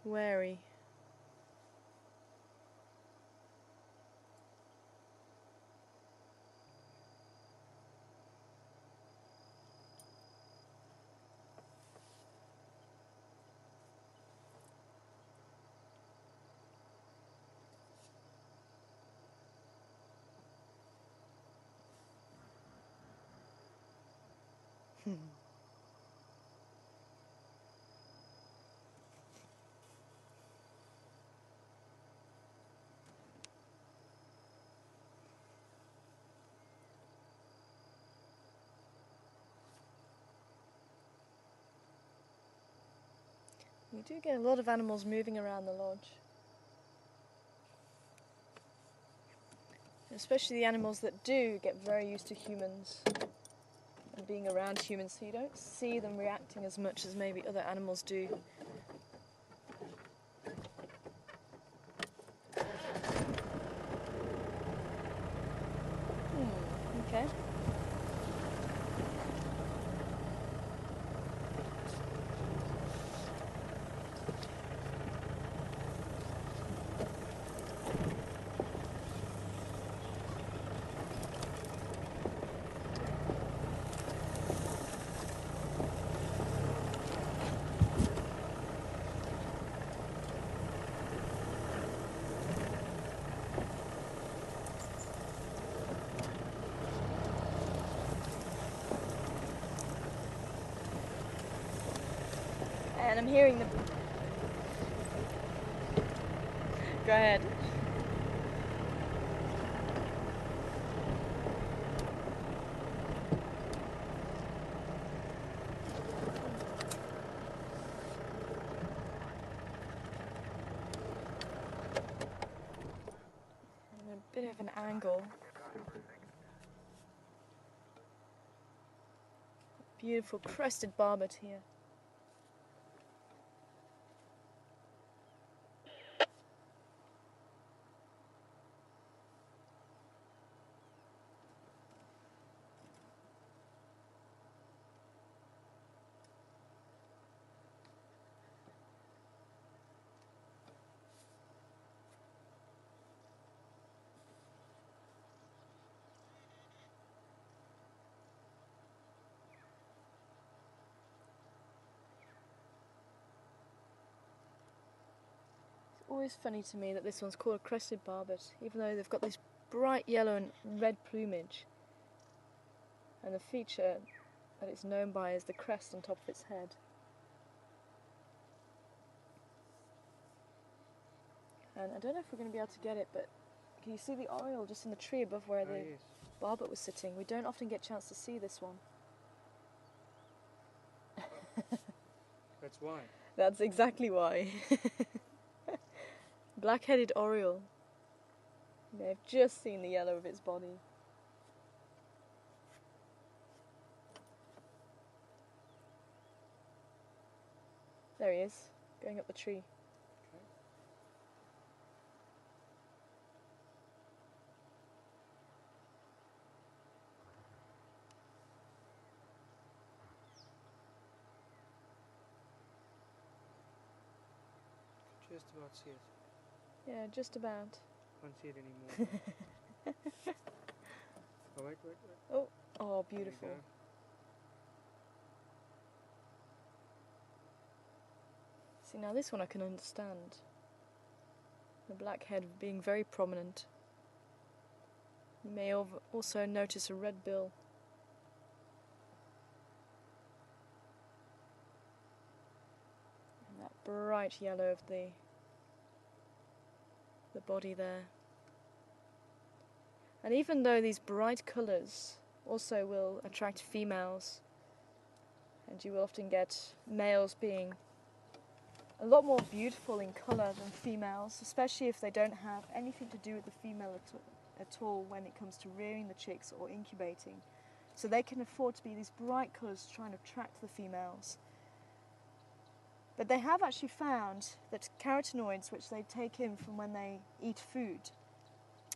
wary. We do get a lot of animals moving around the lodge. Especially the animals that do get very used to humans and being around humans, so you don't see them reacting as much as maybe other animals do. Okay. And I'm hearing the... Go ahead. And a bit of an angle. Beautiful crested barbet here. Always funny to me that this one's called a crested barbet, even though they've got this bright yellow and red plumage. And the feature that it's known by is the crest on top of its head. And I don't know if we're going to be able to get it, but can you see the oriole just in the tree above where the Yes. barbet was sitting? We don't often get a chance to see this one. That's why. That's exactly why. Black-headed oriole. You may have just seen the yellow of its body. There he is, going up the tree. Just about see it. Yeah, just about. Can't see it anymore. Oh, wait. Oh, There you beautiful. go. See, now this one I can understand. The black head being very prominent. You may also notice a red bill. And that bright yellow of the body there. And even though these bright colours also will attract females, and you will often get males being a lot more beautiful in colour than females, especially if they don't have anything to do with the female at all when it comes to rearing the chicks or incubating. So they can afford to be these bright colours trying to attract the females. But they have actually found that carotenoids, which they take in from when they eat food,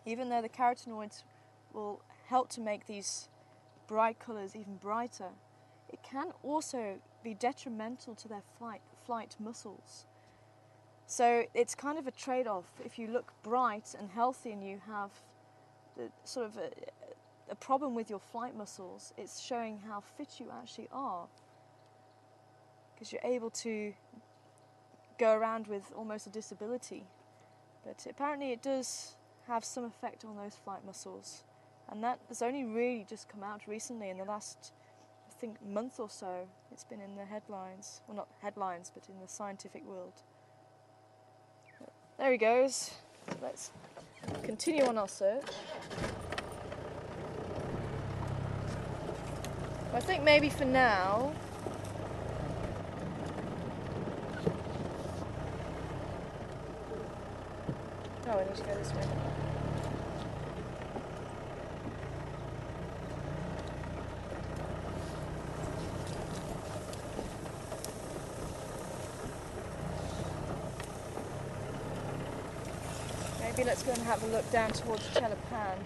even though the carotenoids will help to make these bright colours even brighter, it can also be detrimental to their flight muscles. So it's kind of a trade-off. If you look bright and healthy and you have the sort of a problem with your flight muscles, it's showing how fit you actually are, because you're able to go around with almost a disability. But apparently it does have some effect on those flight muscles, and that has only really just come out recently in the last, I think, month or so. It's been in the headlines, well, not headlines, but in the scientific world. But there he goes. So let's continue on our search. I think maybe for now I need to go this way. Maybe let's go and have a look down towards Chelapan.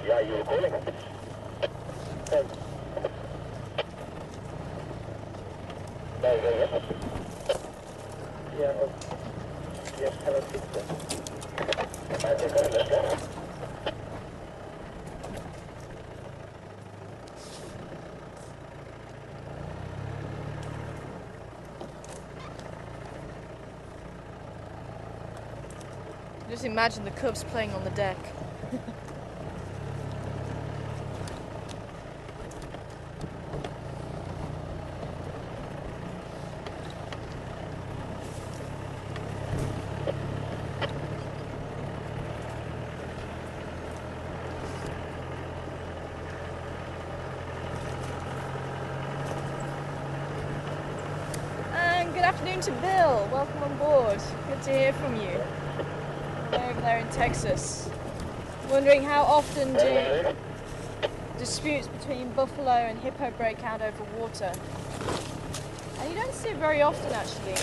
Yeah, you were calling? Yes, hello, sister. Just imagine the cubs playing on the deck. And good afternoon to Bill. Welcome on board. Good to hear from you. Over there in Texas. Wondering how often do disputes between buffalo and hippo break out over water? And you don't see it very often, actually.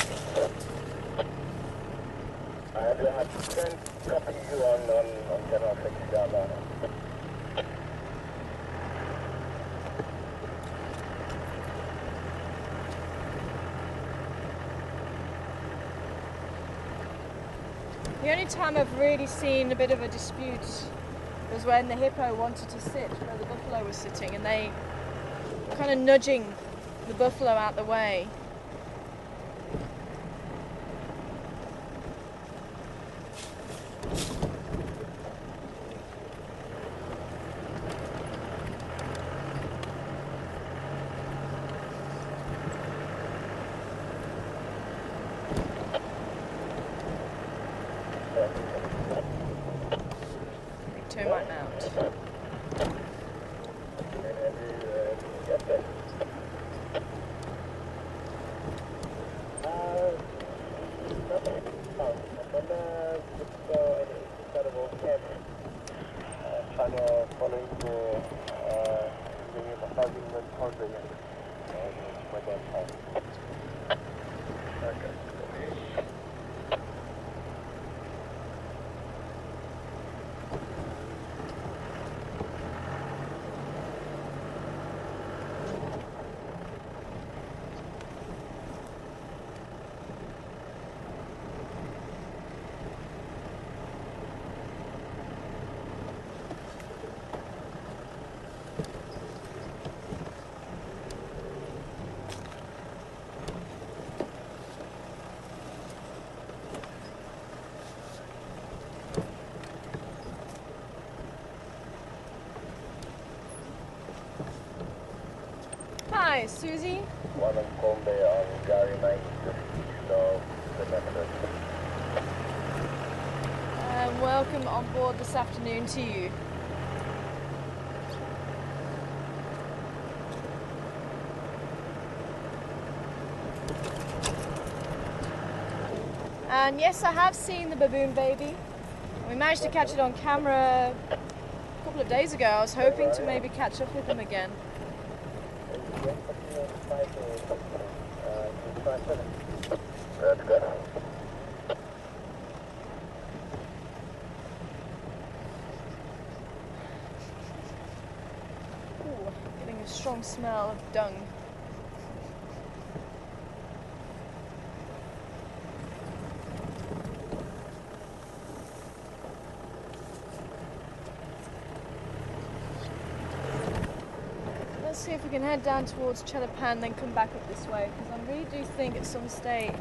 I have sent copy you on General Secretary. The only time I've really seen a bit of a dispute was when the hippo wanted to sit where the buffalo was sitting, and they were kind of nudging the buffalo out the way. Turn my mount. Following the massaging okay. Hi, Susie. One on Combe on Gary Main, just east of the Methodist. And welcome on board this afternoon to you. And yes, I have seen the baboon baby. We managed to catch it on camera a couple of days ago. I was hoping to maybe catch up with him again. That's good. Ooh, getting a strong smell of dung. Let's see if we can head down towards Chelapan, then come back up this way, because I really do think at some stage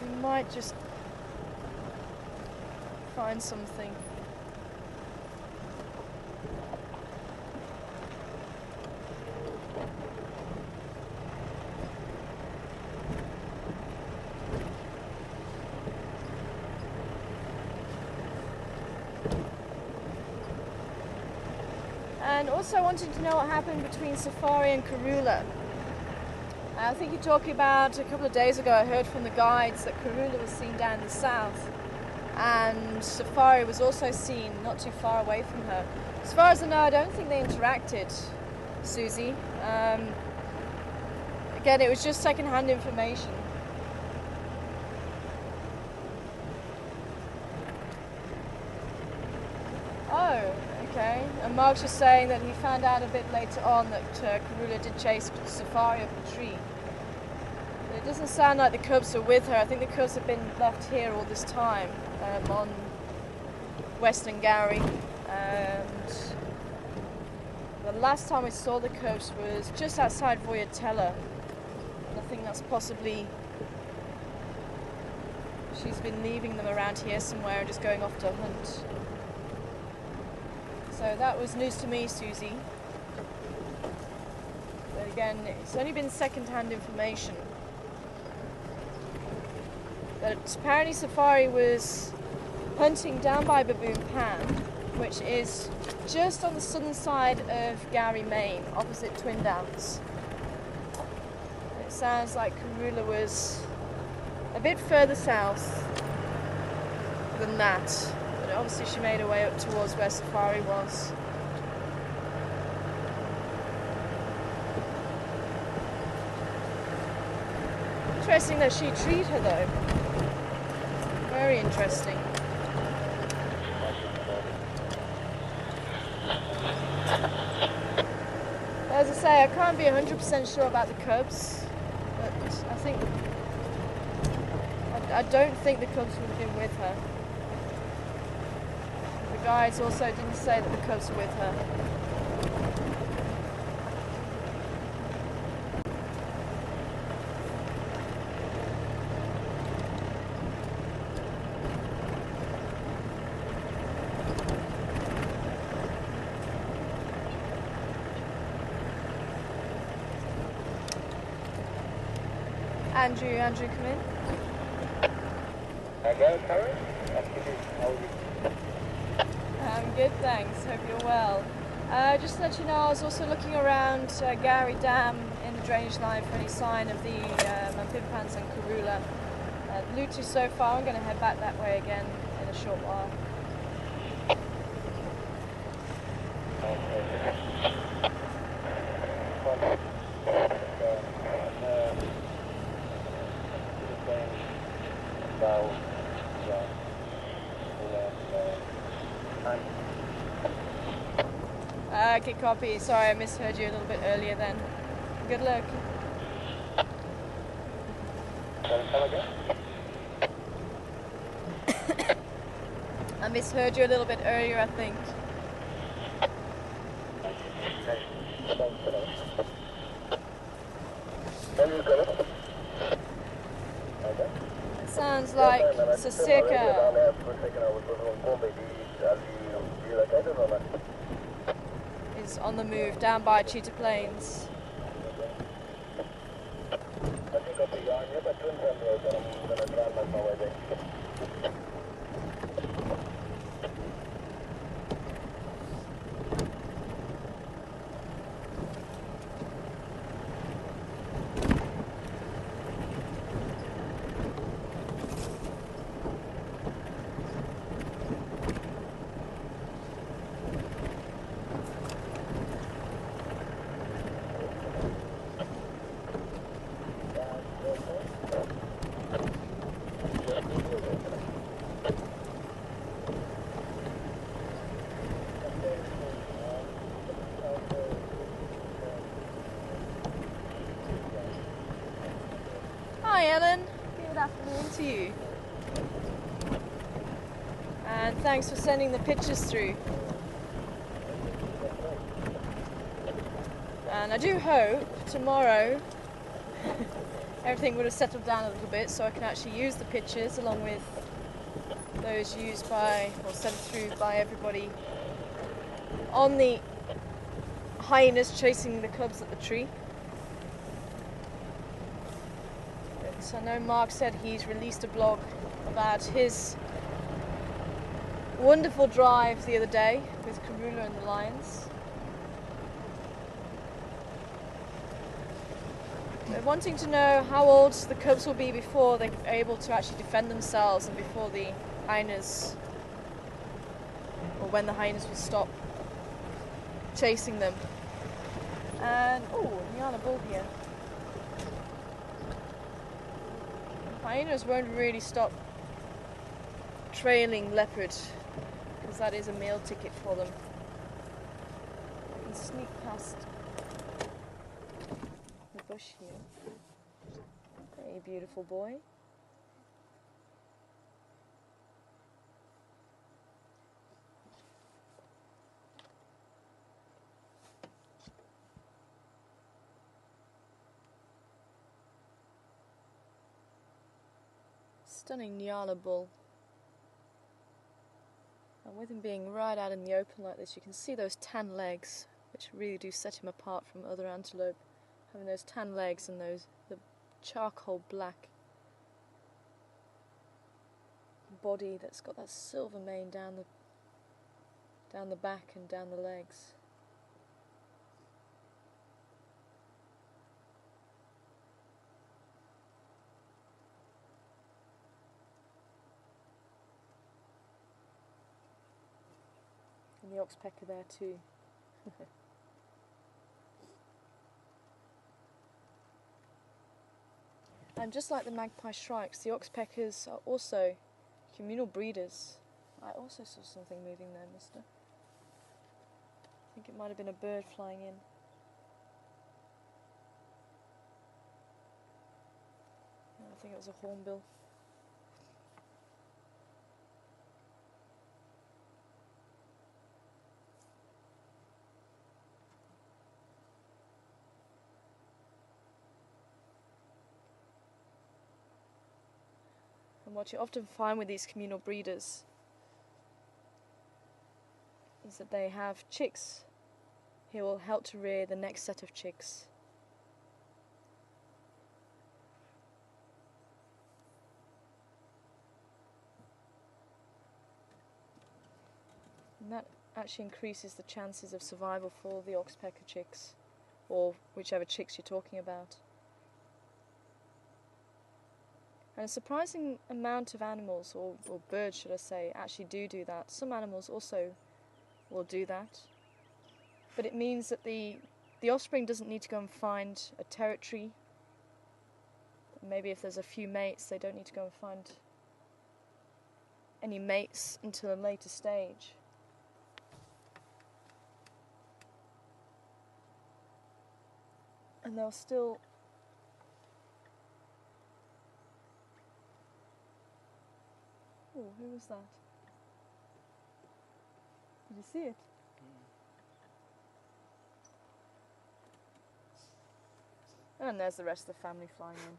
we might just find something. And also I wanted to know what happened between Safari and Karula. I think you're talking about a couple of days ago I heard from the guides that Karula was seen down in the south and Safari was also seen not too far away from her. As far as I know, I don't think they interacted, Susie. Again, it was just second-hand information. Oh, okay. And Mark's just saying that he found out a bit later on that Karula did chase Safari up a tree. But it doesn't sound like the cubs are with her. I think the cubs have been left here all this time on Western Gowrie. And the last time we saw the cubs was just outside Voyatella. And I think that's possibly she's been leaving them around here somewhere and just going off to hunt. So that was news to me, Susie. But again, it's only been second-hand information. But apparently Safari was hunting down by Baboon Pan, which is just on the southern side of Gowrie, Main, opposite Twin Downs. It sounds like Karula was a bit further south than that. But obviously she made her way up towards where Safari was. Interesting that she treated her though. Very interesting. As I say, I can't be 100% sure about the cubs, but I don't think the cubs would have been with her. The guides also didn't say that the cubs were with her. Andrew, come in. Hello, Karen. I'm good, thanks. Hope you're well. Just to let you know, I was also looking around Gowrie Dam in the drainage line for any sign of the Amphibians and Karula. Lutu so far. I'm going to head back that way again in a short while. Okay, copy. Sorry, I misheard you a little bit earlier then. Good luck. I misheard you a little bit earlier, I think. It sounds like Sasika. is on the move down by Cheetah Plains. Hi Ellen, good afternoon to you. And thanks for sending the pictures through. And I do hope tomorrow everything would have settled down a little bit so I can actually use the pictures along with those used by, or sent through by everybody on the hyenas chasing the cubs at the tree. So I know Mark said he's released a blog about his wonderful drive the other day with Karula and the lions. They're wanting to know how old the cubs will be before they're able to actually defend themselves and before the hyenas, or when the hyenas will stop chasing them. And, oh, Nyala bull here. Hyenas won't really stop trailing leopard because that is a meal ticket for them. I can sneak past the bush here. Hey, beautiful boy. Stunning Nyala bull. And with him being right out in the open like this, you can see those tan legs, which really do set him apart from other antelope. Having those tan legs and the charcoal black body that's got that silver mane down the back and down the legs. And the oxpecker there too. And just like the magpie shrikes, the oxpeckers are also communal breeders. I also saw something moving there, mister. I think it might have been a bird flying in. No, I think it was a hornbill. And what you often find with these communal breeders is that they have chicks who will help to rear the next set of chicks. And that actually increases the chances of survival for the oxpecker chicks, or whichever chicks you're talking about. And a surprising amount of animals, or birds should I say, actually do that. Some animals also will do that. But it means that the offspring doesn't need to go and find a territory. Maybe if there's a few mates, they don't need to go and find any mates until a later stage. And they'll still oh, who was that? Did you see it? And there's the rest of the family flying in.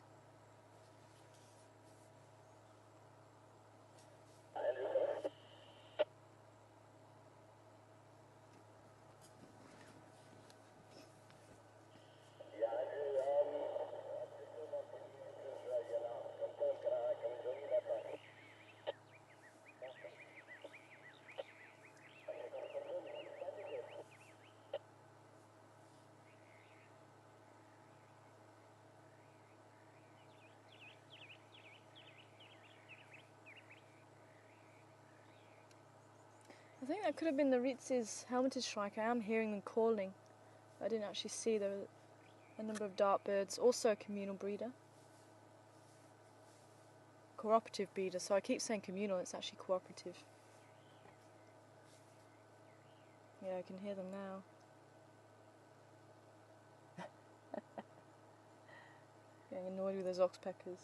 I think that could have been the Ritz's helmeted shrike. I am hearing them calling. I didn't actually see there were a number of dart birds, also a communal breeder. Cooperative breeder, so I keep saying communal, it's actually cooperative. Yeah, I can hear them now. Getting annoyed with those oxpeckers.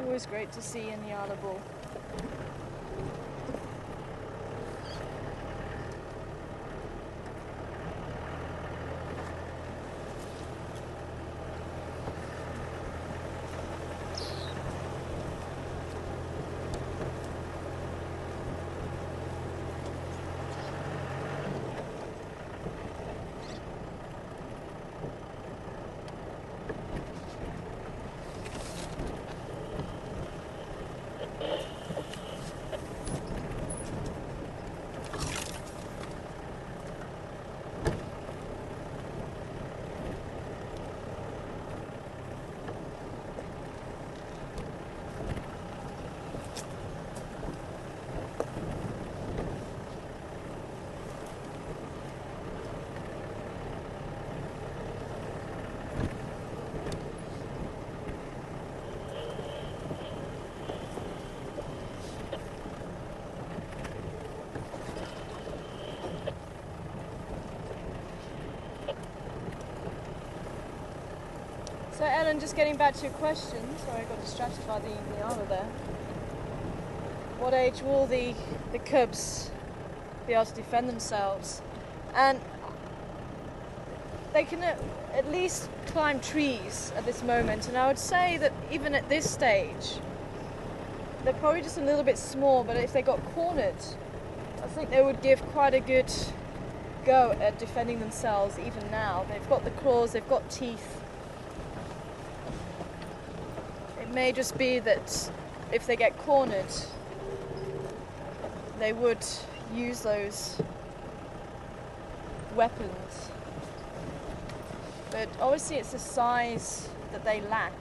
Always great to see in the Isle Bull. So Ellen, just getting back to your question, sorry I got distracted by the Iana there. What age will the cubs be able to defend themselves? And they can at least climb trees at this moment, and I would say that even at this stage, they're probably just a little bit small, but if they got cornered, I think they would give quite a good go at defending themselves even now. They've got the claws, they've got teeth. It may just be that if they get cornered, they would use those weapons. But obviously it's the size that they lack.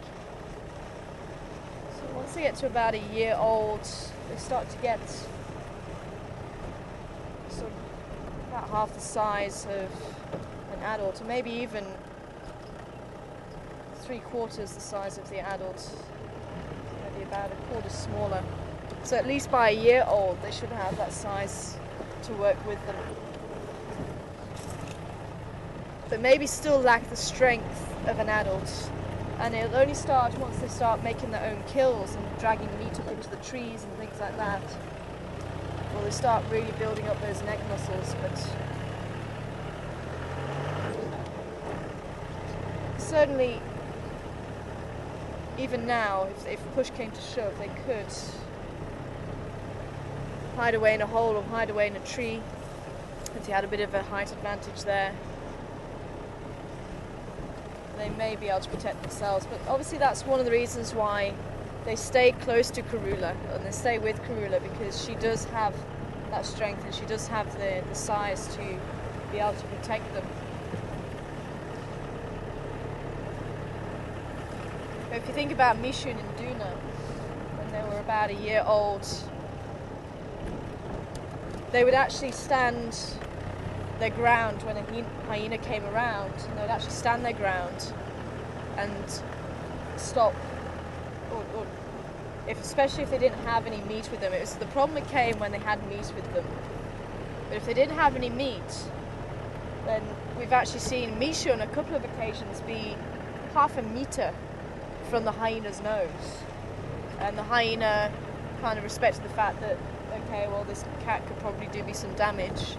So once they get to about a year old, they start to get sort of about half the size of an adult, or maybe even 3/4 the size of the adult. Maybe about a quarter smaller. So at least by a year old, they should have that size to work with them. But maybe still lack the strength of an adult. And it'll only start once they start making their own kills and dragging meat up into the trees and things like that. Well, they start really building up those neck muscles, but certainly even now, if push came to shove, they could hide away in a hole or hide away in a tree if you had a bit of a height advantage there. They may be able to protect themselves, but obviously that's one of the reasons why they stay close to Karula and they stay with Karula, because she does have that strength and she does have the size to be able to protect them. But if you think about Mishun and Duna, when they were about a year old, they would actually stand their ground when a hyena came around, and they would actually stand their ground and stop or especially if they didn't have any meat with them. It was the problem it came when they had meat with them. But if they didn't have any meat, then we've actually seen Misha on a couple of occasions be half a meter from the hyena's nose. And the hyena kind of respected the fact that, okay, well, this cat could probably do me some damage.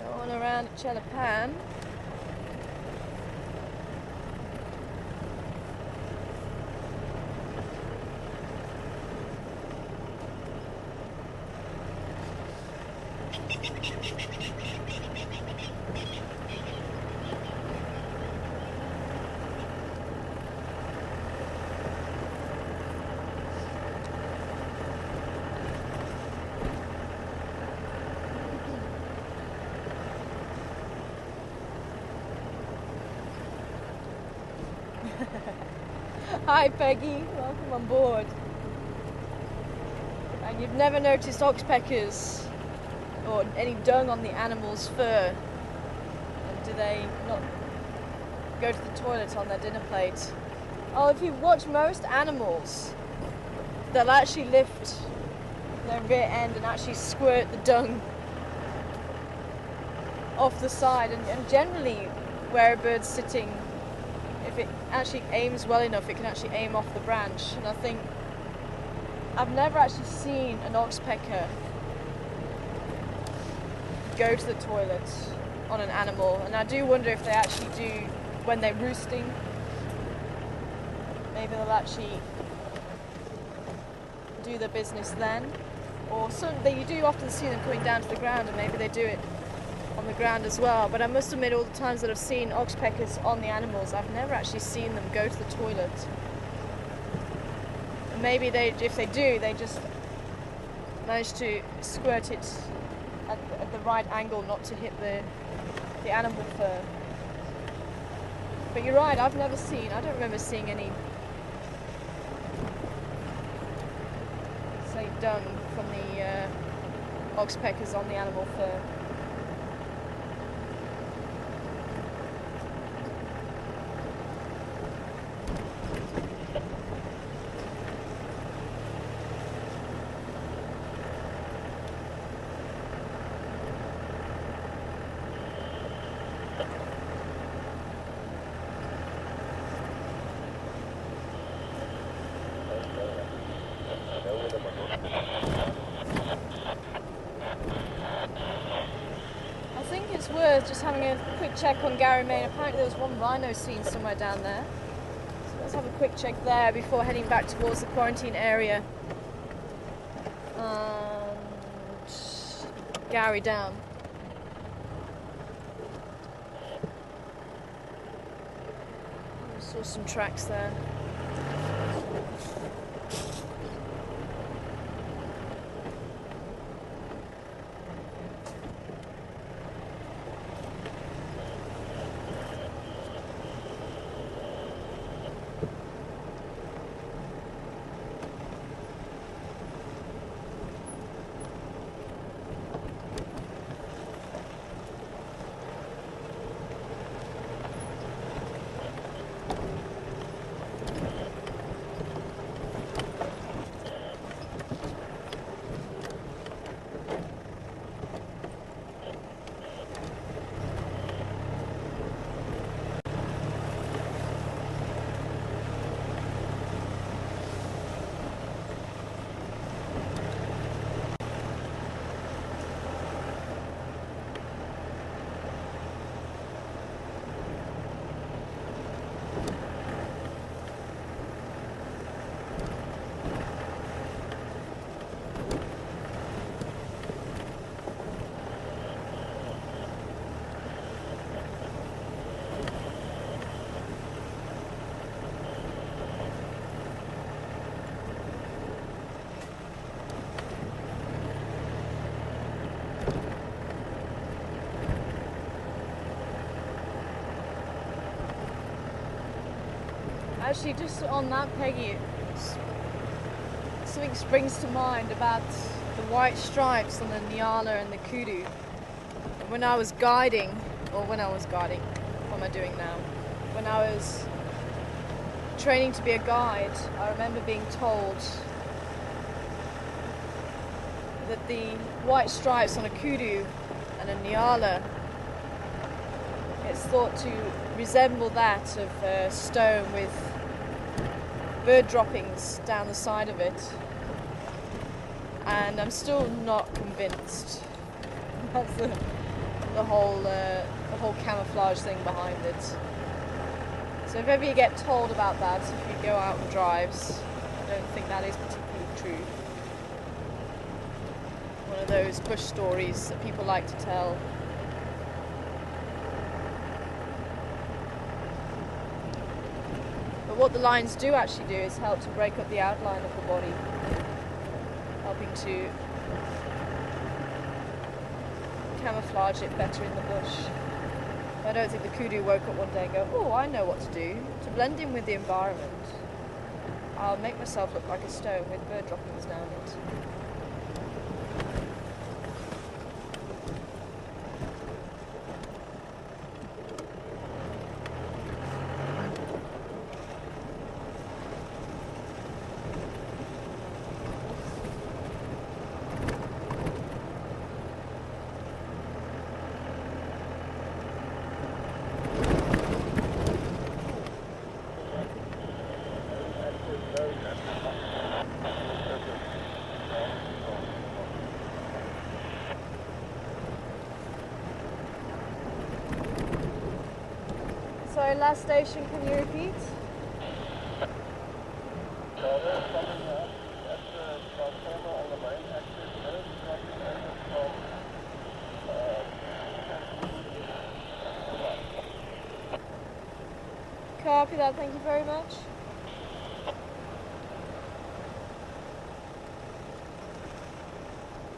Going around Chelapan. Hi Peggy, welcome on board. And you've never noticed oxpeckers or any dung on the animal's fur? And do they not go to the toilet on their dinner plate? Oh, if you watch most animals, they'll actually lift their rear end and actually squirt the dung off the side, and generally where a bird's sitting, if it actually aims well enough, it can actually aim off the branch. And I think I've never actually seen an oxpecker go to the toilet on an animal, and I do wonder if they actually do when they're roosting. Maybe they'll actually do their business then, or you do often see them coming down to the ground, and maybe they do it on the ground as well. But I must admit, all the times that I've seen oxpeckers on the animals, I've never actually seen them go to the toilet. And maybe if they do, they just manage to squirt it at the right angle, not to hit the animal fur. But you're right, I don't remember seeing any, say, dung from the oxpeckers on the animal fur. Worth just having a quick check on Gary Main. Apparently there was one rhino seen somewhere down there, so let's have a quick check there before heading back towards the quarantine area and Gary down. I saw some tracks there. Actually, just on that, Peggy, something springs to mind about the white stripes on the Nyala and the kudu. when I was guiding, what am I doing now? When I was training to be a guide, I remember being told that the white stripes on a kudu and a nyala, it's thought to resemble that of a stone with bird droppings down the side of it, and I'm still not convinced. That's the whole camouflage thing behind it. So if ever you get told about that, if you go out on drives, I don't think that is particularly true. One of those bush stories that people like to tell. But what the lines do actually do is help to break up the outline of the body, helping to camouflage it better in the bush. I don't think the kudu woke up one day and go, oh, I know what to do. To blend in with the environment, I'll make myself look like a stone with bird droppings down it. Sorry, last station, can you repeat? Copy that, thank you very much.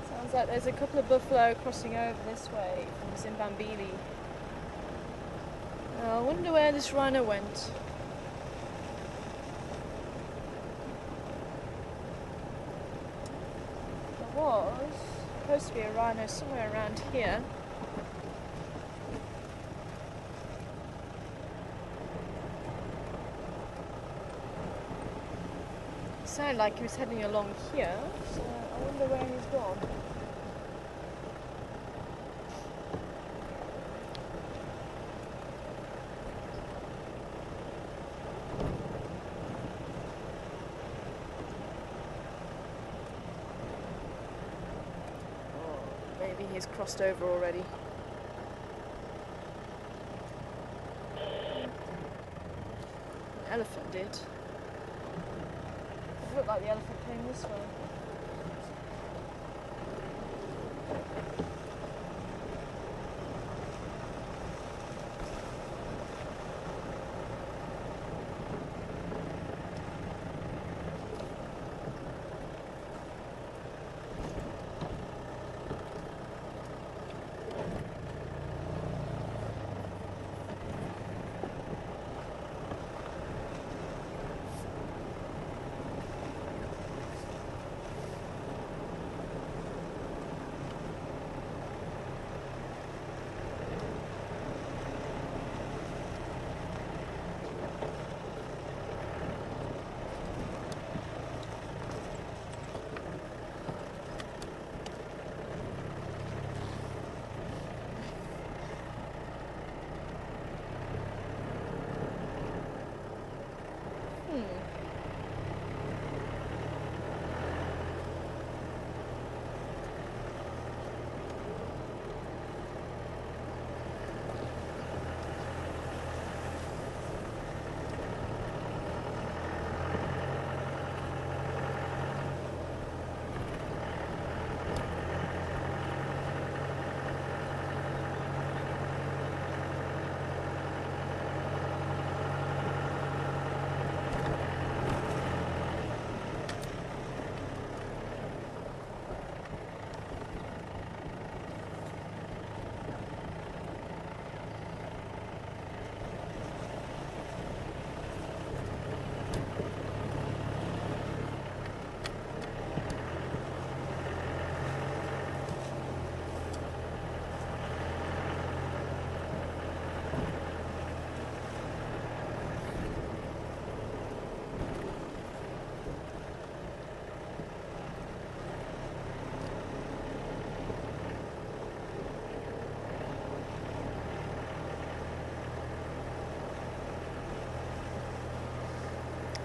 Sounds like there's a couple of buffalo crossing over this way from Zimbambili. I wonder where this rhino went. There was supposed to be a rhino somewhere around here. It sounded like he was heading along here, so I wonder where he's gone. Maybe he's crossed over already. An elephant did. It looked like the elephant came this way.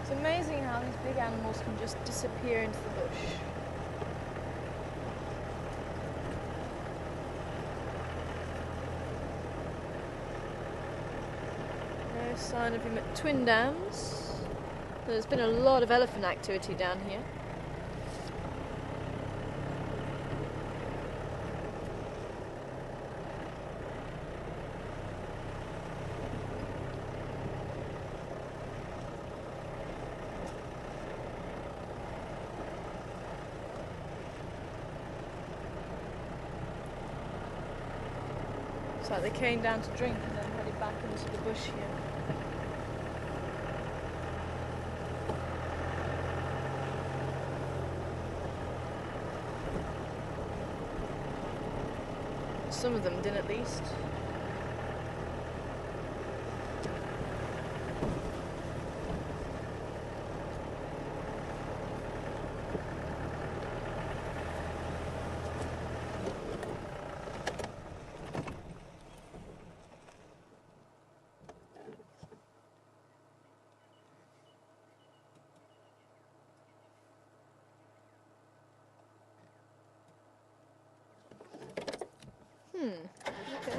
It's amazing how these big animals can just disappear into the bush. No sign of him at Twin Dams. There's been a lot of elephant activity down here. It's like they came down to drink and then headed back into the bush here. Some of them did at least. Okay.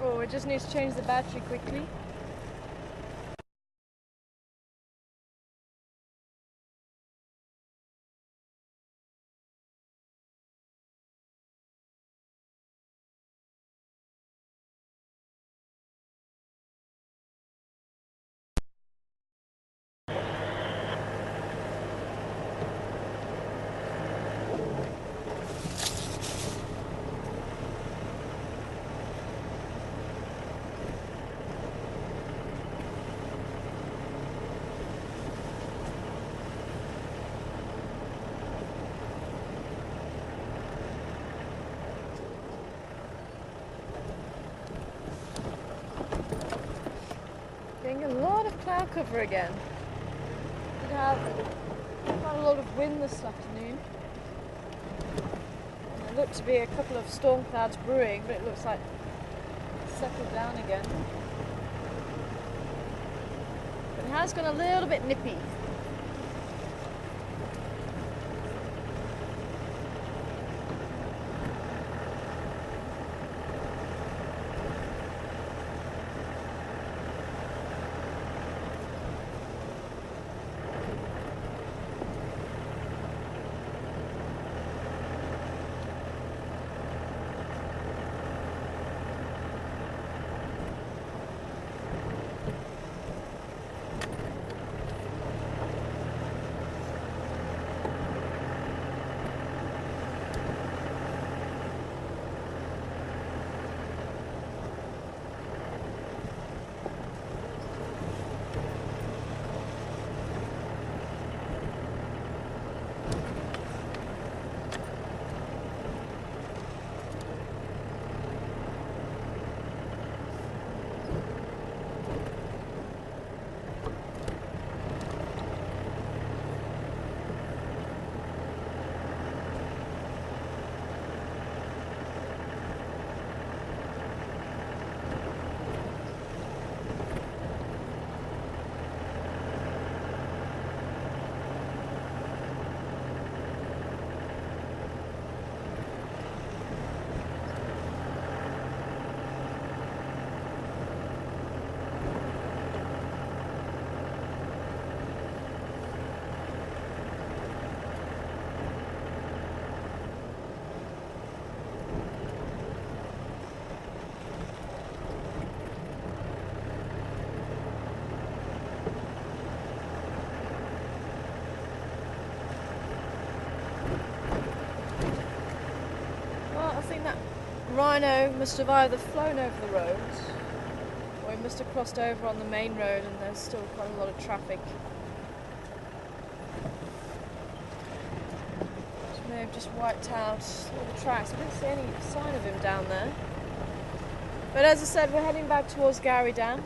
Oh, we just need to change the battery quickly. Getting a lot of cloud cover again. Did have quite a lot of wind this afternoon. And there looked to be a couple of storm clouds brewing, but it looks like it's settled down again. But it has gone a little bit nippy. rhino must have either flown over the road or he must have crossed over on the main road, and there's still quite a lot of traffic. Which may have just wiped out all the tracks. I didn't see any sign of him down there. But as I said, we're heading back towards Gowrie Dam.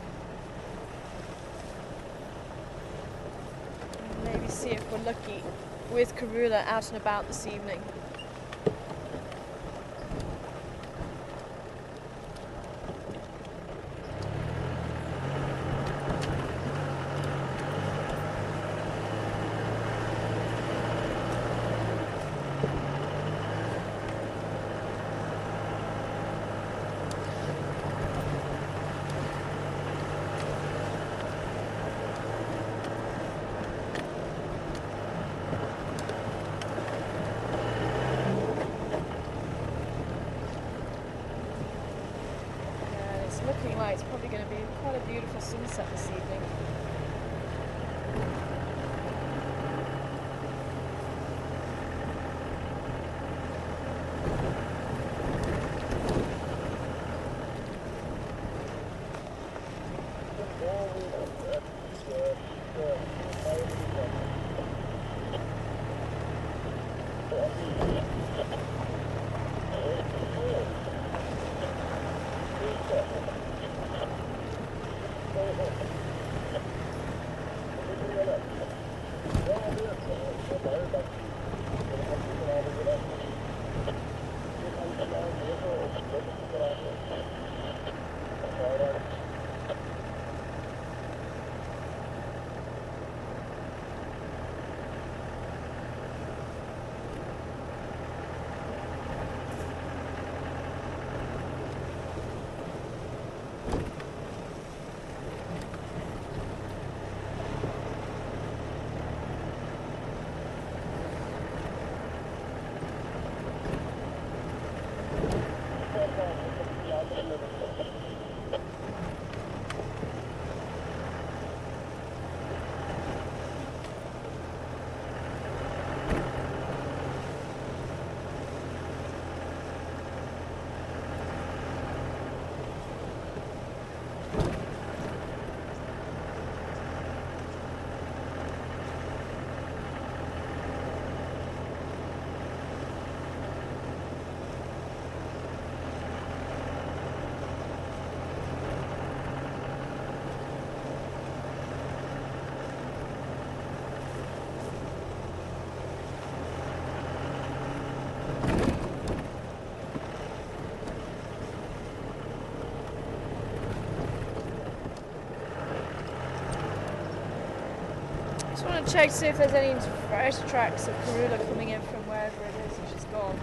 And maybe see if we're lucky with Karula out and about this evening. Looking like it's probably going to be quite a beautiful sunset this evening. Just want to check to see if there's any fresh tracks of Karula coming in from wherever it is that she's gone.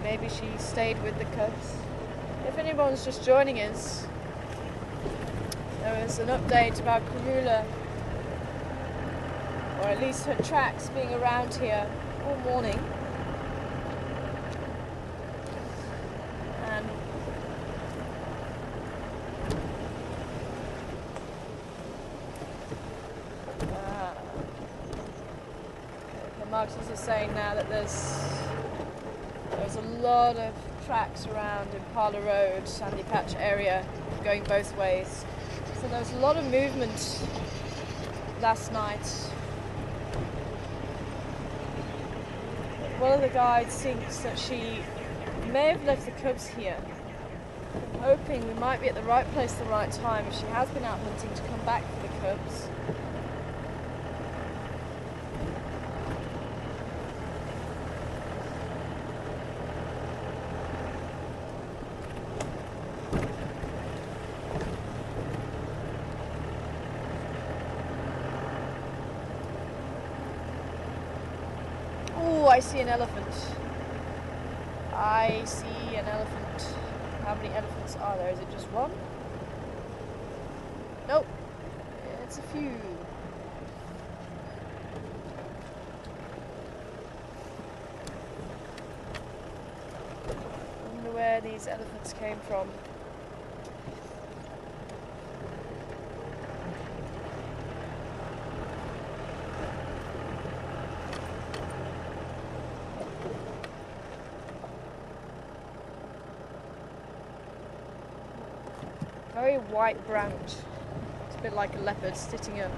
Maybe she stayed with the cubs. If anyone's just joining us, there was an update about Karula, or at least her tracks being around here all morning. And the marketers are saying now that there's a lot of tracks around Impala Road, Sandy Patch area, going both ways. So there was a lot of movement last night. One of the guides thinks that she may have left the cubs here. I'm hoping we might be at the right place at the right time if she has been out hunting to come back for the cubs. Oh, I see an elephant. I see an elephant. How many elephants are there? Is it just one? Nope. It's a few. I wonder where these elephants came from. Very white branch. It's a bit like a leopard sitting up.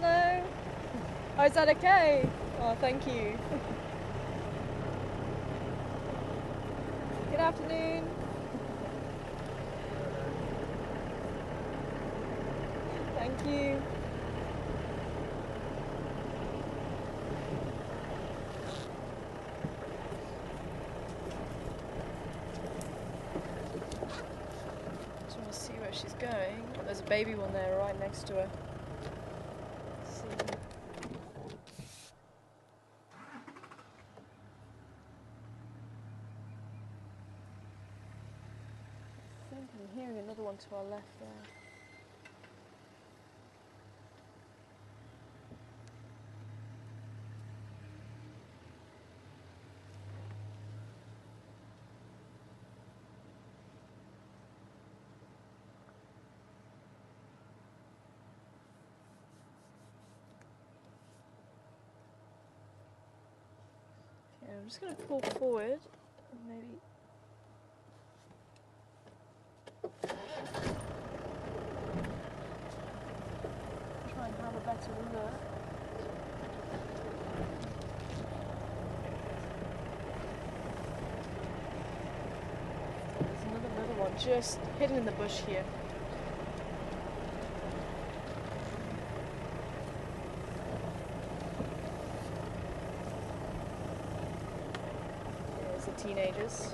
No. Oh, is that okay? Oh, thank you. Good afternoon. Thank you. Just want to see where she's going. There's a baby one there right next to her. Let's see. I think I'm hearing another one to our left there. Okay, I'm just going to pull forward and maybe try and have a better look. There's another one just hidden in the bush here. There's the teenagers.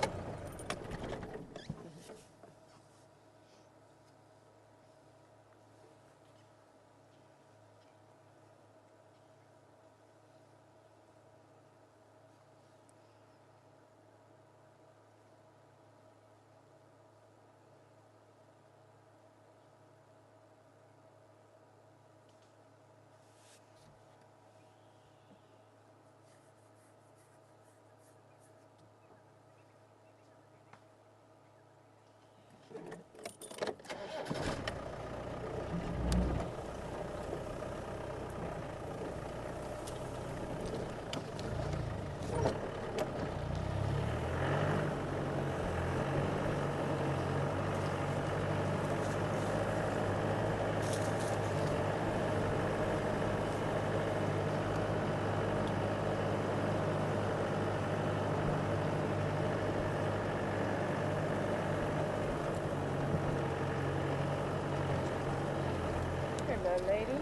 Hello, lady.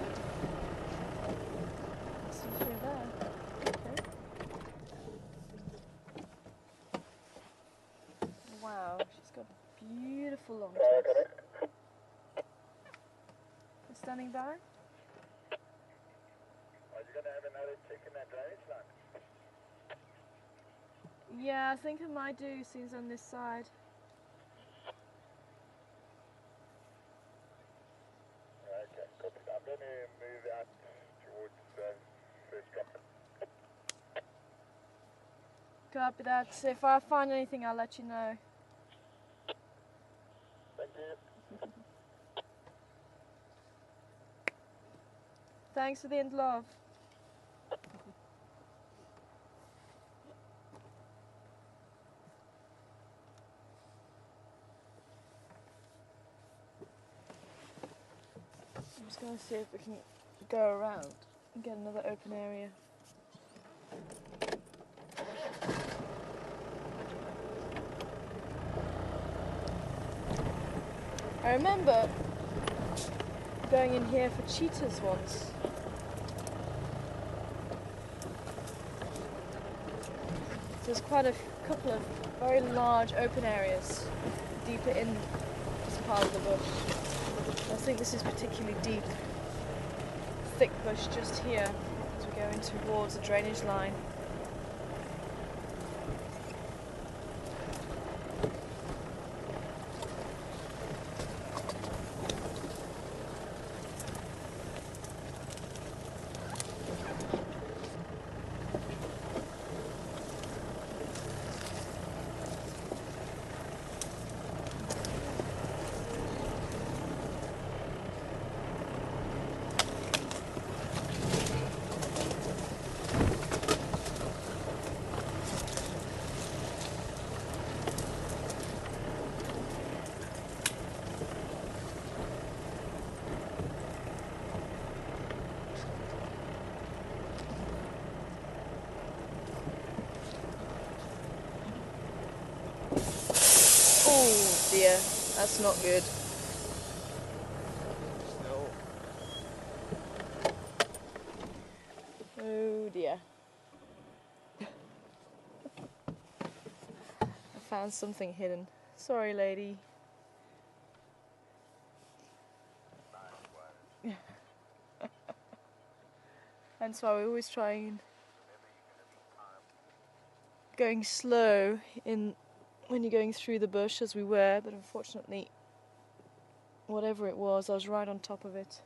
See if you're there. Okay. Wow, she's got beautiful long tusk. You're standing by? Are you going to have another check in that drainage line? Yeah, I think I might do as soon as on this side. Okay, copy. I'm going to move out towards first drop. Copy that. If I find anything, I'll let you know. Thank you. Thanks for the end love. Let's see if we can go around and get another open area. I remember going in here for cheetahs once. There's quite a couple of very large open areas deeper in this part of the bush. I think this is particularly deep, thick bush just here as we go in towards the drainage line. Oh dear, that's not good. No. Oh dear. I found something hidden. Sorry, lady. That's why we always try and going slow in when you're going through the bush, as we were, but unfortunately, whatever it was, I was right on top of it.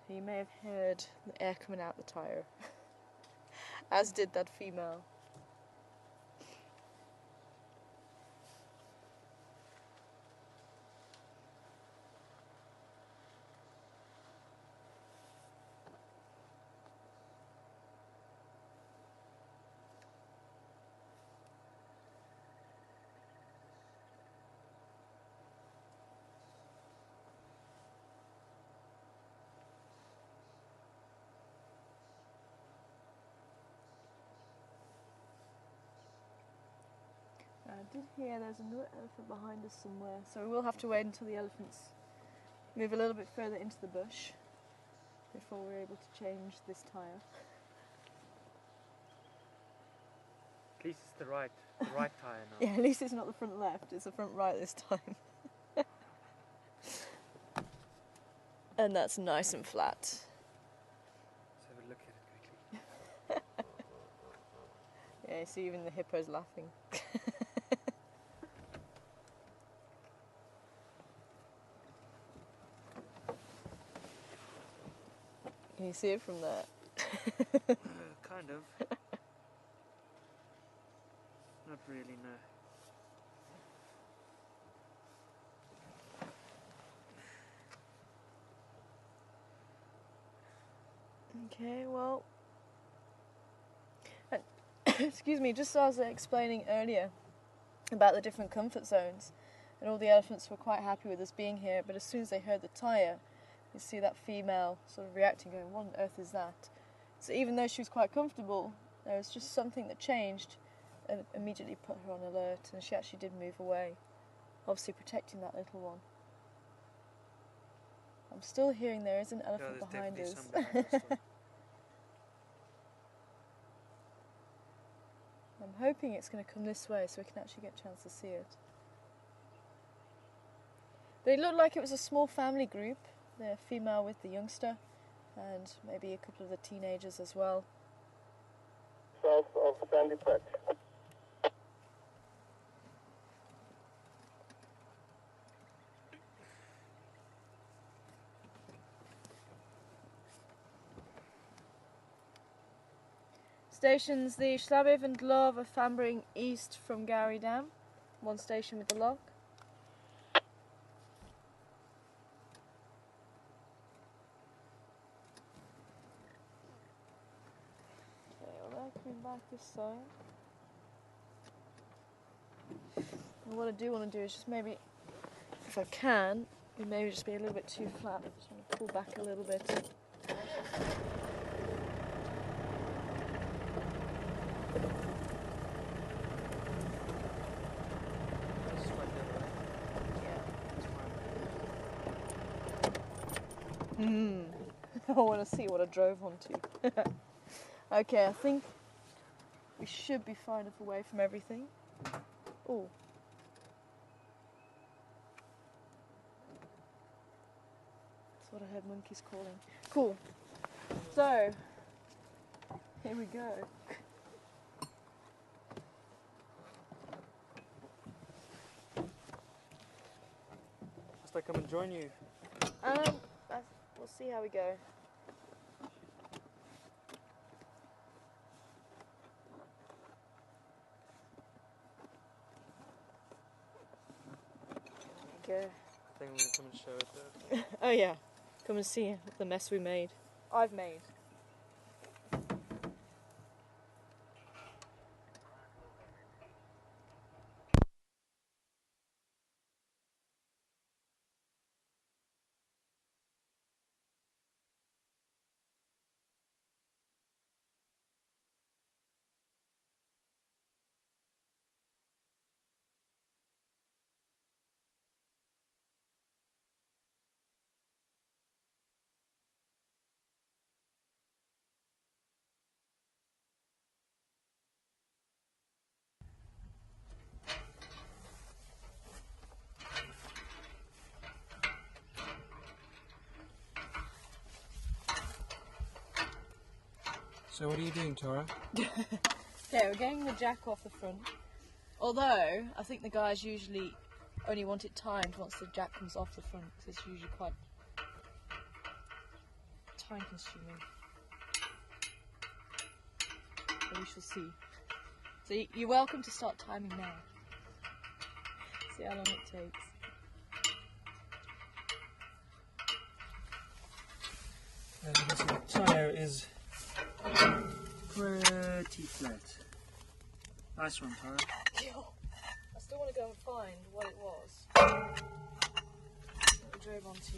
You may have heard the air coming out the tyre, as did that female. I did hear there's another elephant behind us somewhere, so we will have to wait until the elephants move a little bit further into the bush before we're able to change this tyre. At least it's the right tire now. Yeah, at least it's not the front left, it's the front right this time. And that's nice and flat. Let's have a look at it quickly. Yeah, you see even the hippo's laughing. Can you see it from there? Kind of. Not really, no. Okay, well, excuse me, just as I was explaining earlier about the different comfort zones, and all the elephants were quite happy with us being here, but as soon as they heard the tyre, you see that female sort of reacting, going, what on earth is that? So even though she was quite comfortable, there was just something that changed and immediately put her on alert, and she actually did move away, obviously protecting that little one. I'm still hearing there is an elephant behind us. Some behind us still. I'm hoping it's going to come this way so we can actually get a chance to see it. But it looked like it was a small family group, the female with the youngster, and maybe a couple of the teenagers as well. South of Sandy Patch. Stations the Llabib and Glove of Fambring east from Gowrie Dam. One station with the lock. Okay, well they're coming back this side. And what I do want to do is just maybe, if I can, It may just be a little bit too flat. Just want to pull back a little bit. I want to see what I drove onto. Okay, I think we should be far enough away from everything. Oh. That's what I heard monkeys calling. Cool. So, here we go. Must I come and join you? We'll see how we go. There we go. I think I'm going to come and show it there. Oh yeah, come and see the mess we made. I've made. So what are you doing, Tara? Okay, we're getting the jack off the front. Although, I think the guys usually only want it timed once the jack comes off the front, because it's usually quite time consuming. But we shall see. So you're welcome to start timing now. See how long it takes. As you can see, the tyre is pretty flat. Nice one, Tara. I still want to go and find what it was that we drove onto.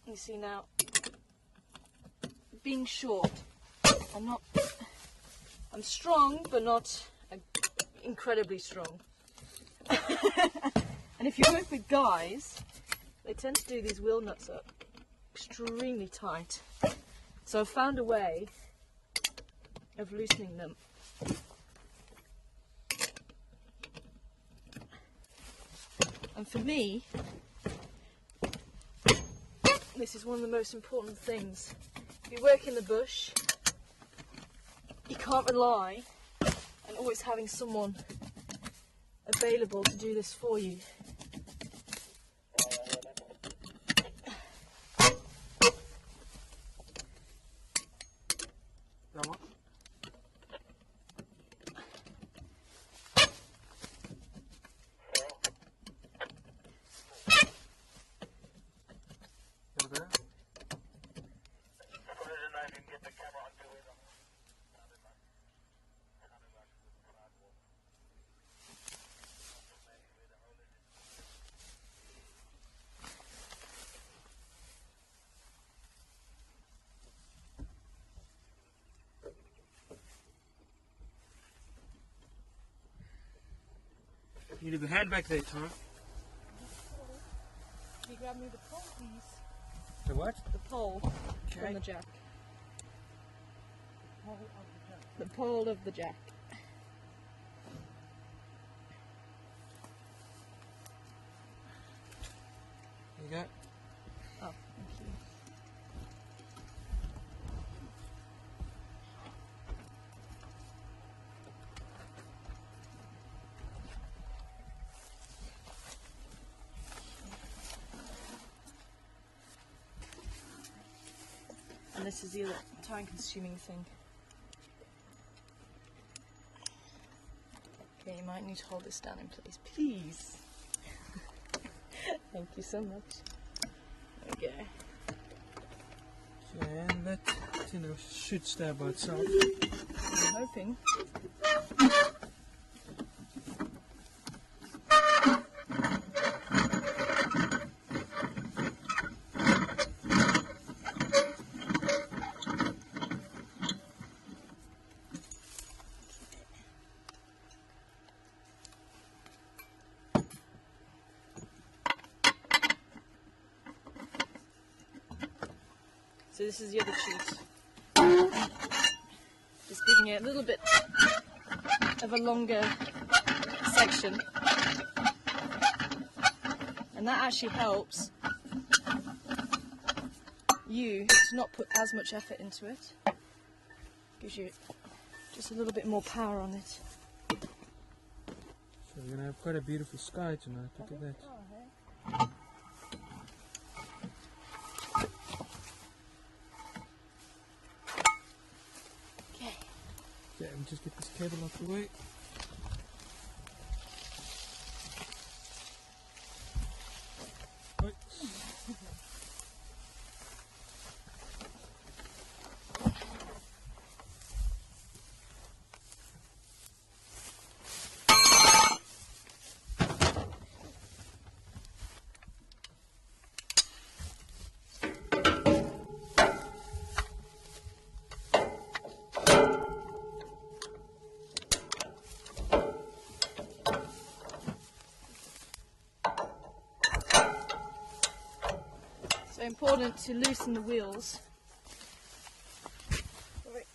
You see now, being short, I'm strong, but not incredibly strong. And if you work with guys, they tend to do these wheel nuts up extremely tight. So I've found a way of loosening them. And for me, this is one of the most important things. If you work in the bush, you can't rely on always having someone available to do this for you. That one? Over there? You leave a hand back there, Tara. Can you grab me the pole, please? The what? The pole from the jack. The pole of the jack. There you go. Oh, thank you. And this is the other time-consuming thing. Okay, you might need to hold this down in place, please. Thank you so much. There we go. And that, you know, should stay by itself. I'm hoping. So this is the other sheet. Just giving it a little bit of a longer section. And that actually helps you to not put as much effort into it. Gives you just a little bit more power on it. So we're going to have quite a beautiful sky tonight. Look at that. Okay. Yeah, let me just get this cable out the way. Right. So important to loosen the wheels. Right.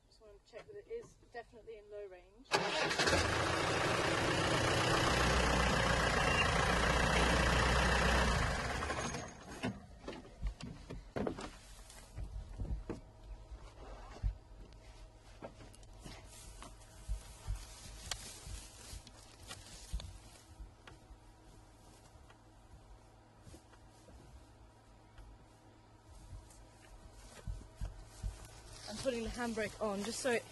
Just want to check that it is definitely in low range. I'm putting the handbrake on just so it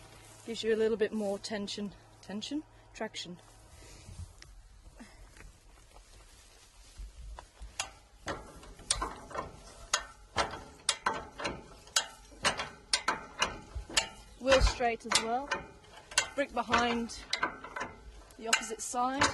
gives you a little bit more traction. Wheel straight as well. Brick behind the opposite side.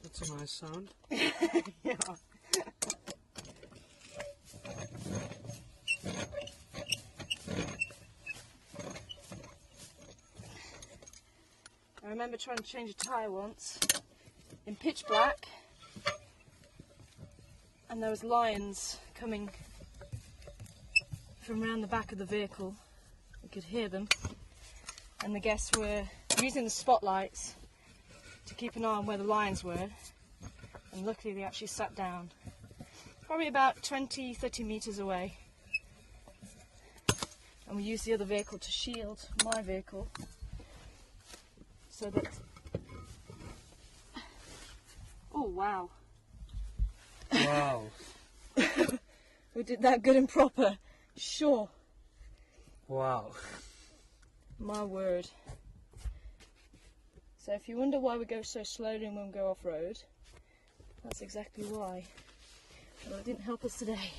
That's a nice sound. Yeah. I remember trying to change a tyre once in pitch black, and there was lions coming from around the back of the vehicle. We could hear them, and the guests were using the spotlights to keep an eye on where the lions were, and luckily they actually sat down probably about 20-30 meters away, and we used the other vehicle to shield my vehicle so that... Oh wow. Wow. We did that good and proper. Sure. Wow. My word. So if you wonder why we go so slowly when we go off-road, that's exactly why. Well, it didn't help us today.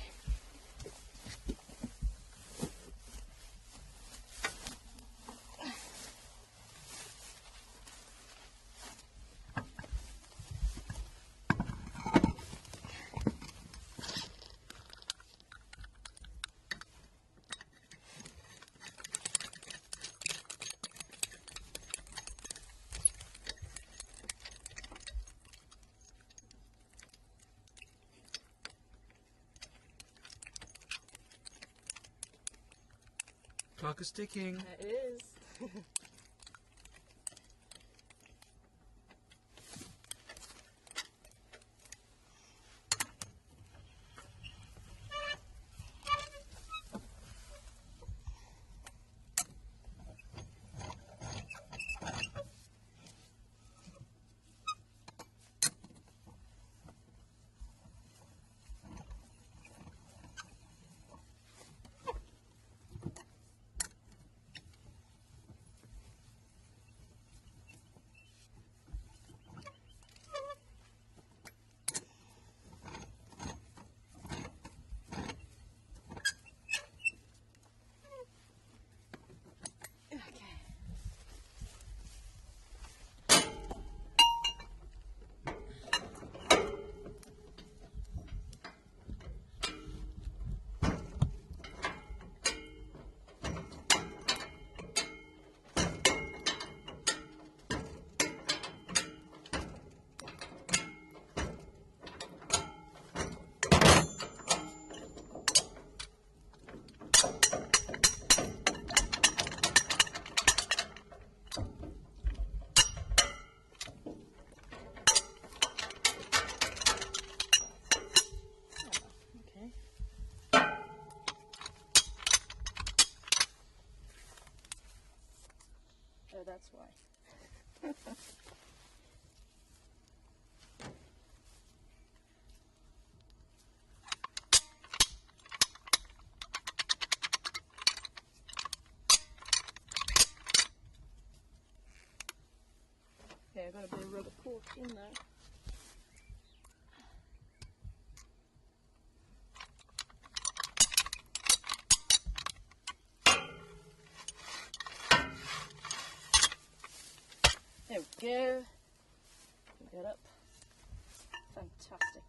Clock is ticking. It is. Oh, that's why. Okay, I've got a bit of rubber cork in there. There we go. Pick that up. Fantastic.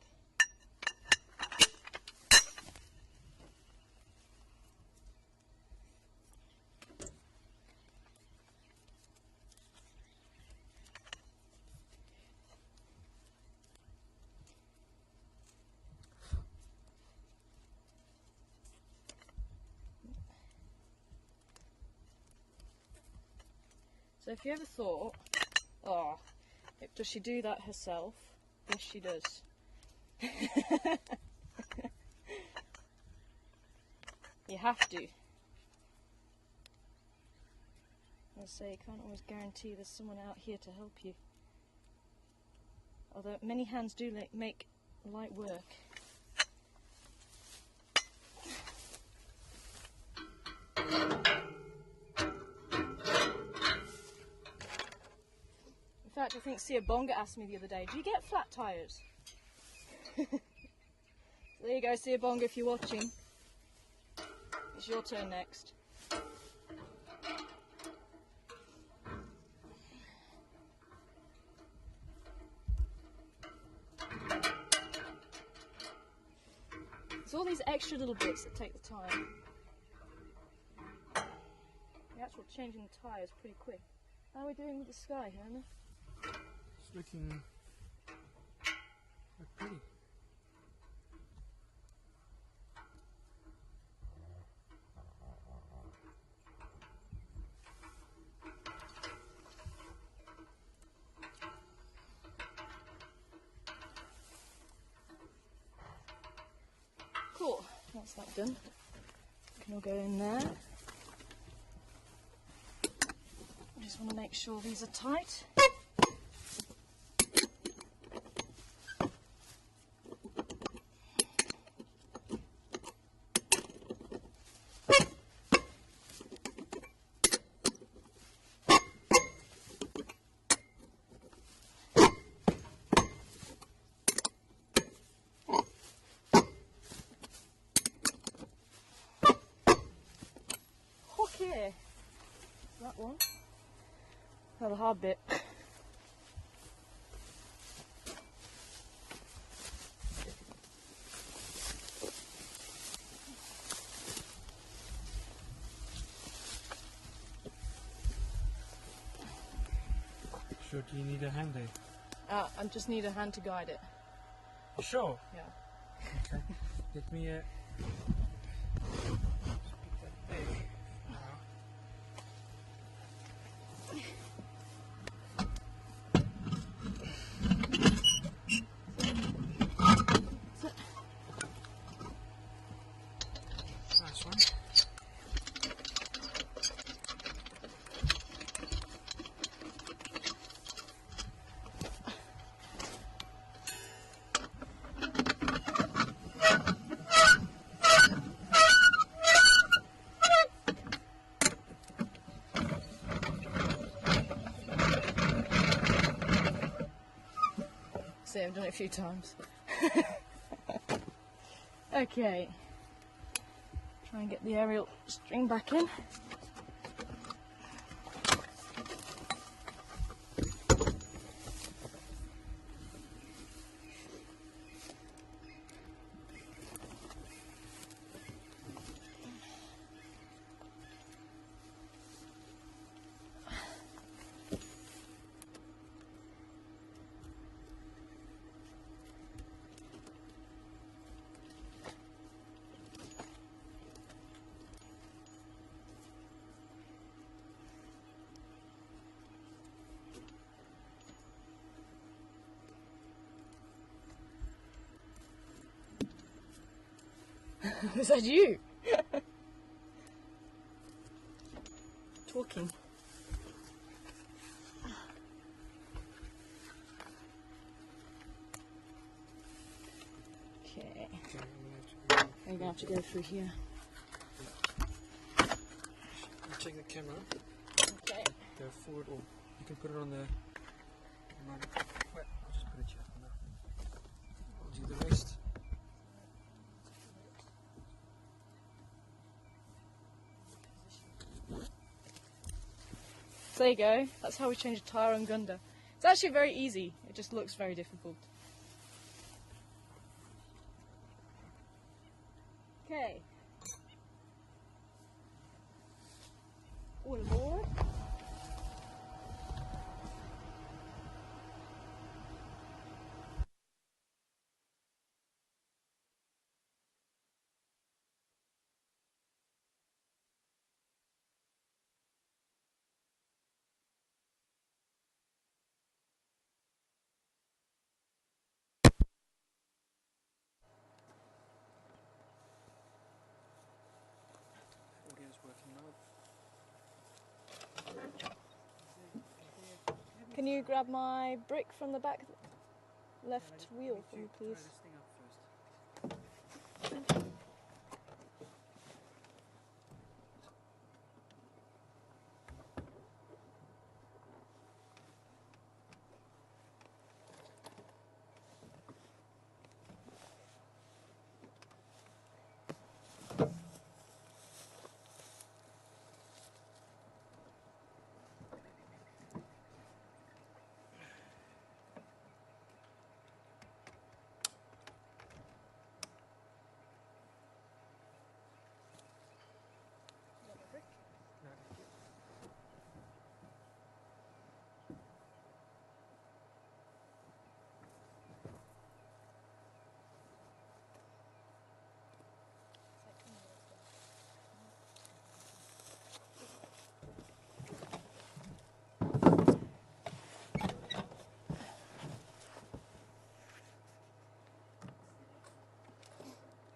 So if you ever thought, oh, does she do that herself? Yes, she does. You have to. As I say, you can't always guarantee there's someone out here to help you. Although many hands do make light work. In fact, I think Siabonga asked me the other day, do you get flat tyres? So there you go, Siabonga, if you're watching. It's your turn next. It's all these extra little bits that take the time. The actual changing the tyre is pretty quick. How are we doing with the sky, Herman? It's looking quite pretty. Cool, that's that done. Can all go in there. I just want to make sure these are tight. Okay, that one. Now the hard bit. Sure, do you need a hand there? I just need a hand to guide it. Sure. Yeah. Okay. Let me. That big. see, I've done it a few times. Okay. Try and get the aerial string back in. Is that you? Talking. Okay. I'm gonna have to go through here. Check the camera. Okay. Go forward, or you can put it on the. Wait, I'll just put it here for now. I'll do the rest. So there you go. That's how we change a tyre on Gunda. It's actually very easy. It just looks very difficult. Okay. All aboard. Audio's working now. Can you grab my brick from the back left wheel for me, Try please? this thing up first. No.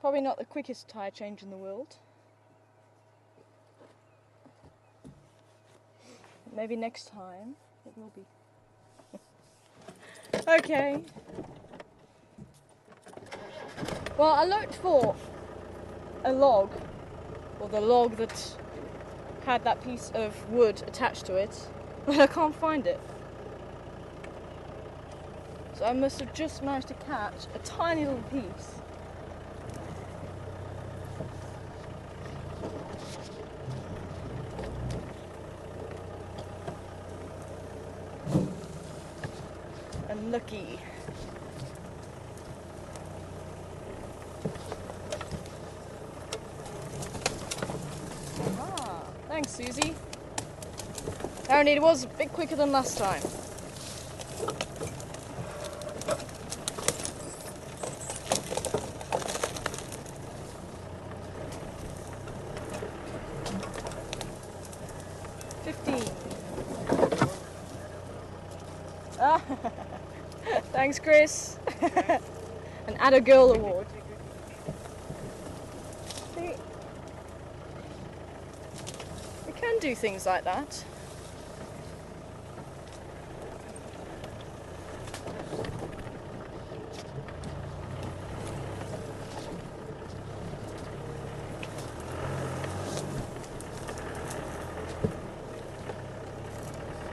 Probably not the quickest tyre change in the world. Maybe next time it will be. Okay. Well, I looked for a log, or the log that had that piece of wood attached to it, but I can't find it. So I must have just managed to catch a tiny little piece. Unlucky. Ah, thanks, Susie. Apparently it was a bit quicker than last time. Ah, thanks, Chris. An Atta Girl Award. See, we can do things like that.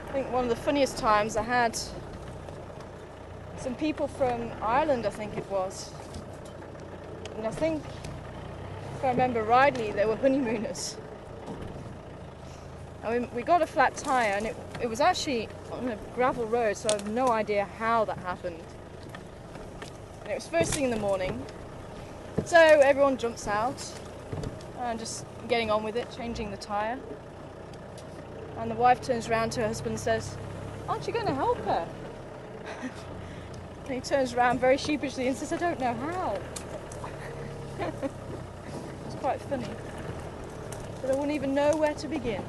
I think one of the funniest times I had some people from Ireland, I think it was. And I think, if I remember rightly, they were honeymooners. I mean, we got a flat tyre and it was actually on a gravel road, so I have no idea how that happened. And it was first thing in the morning. So everyone jumps out and just getting on with it, changing the tyre. And the wife turns around to her husband and says, "Aren't you going to help her?" And he turns around very sheepishly and says, "I don't know how." It's quite funny. But I wouldn't even know where to begin.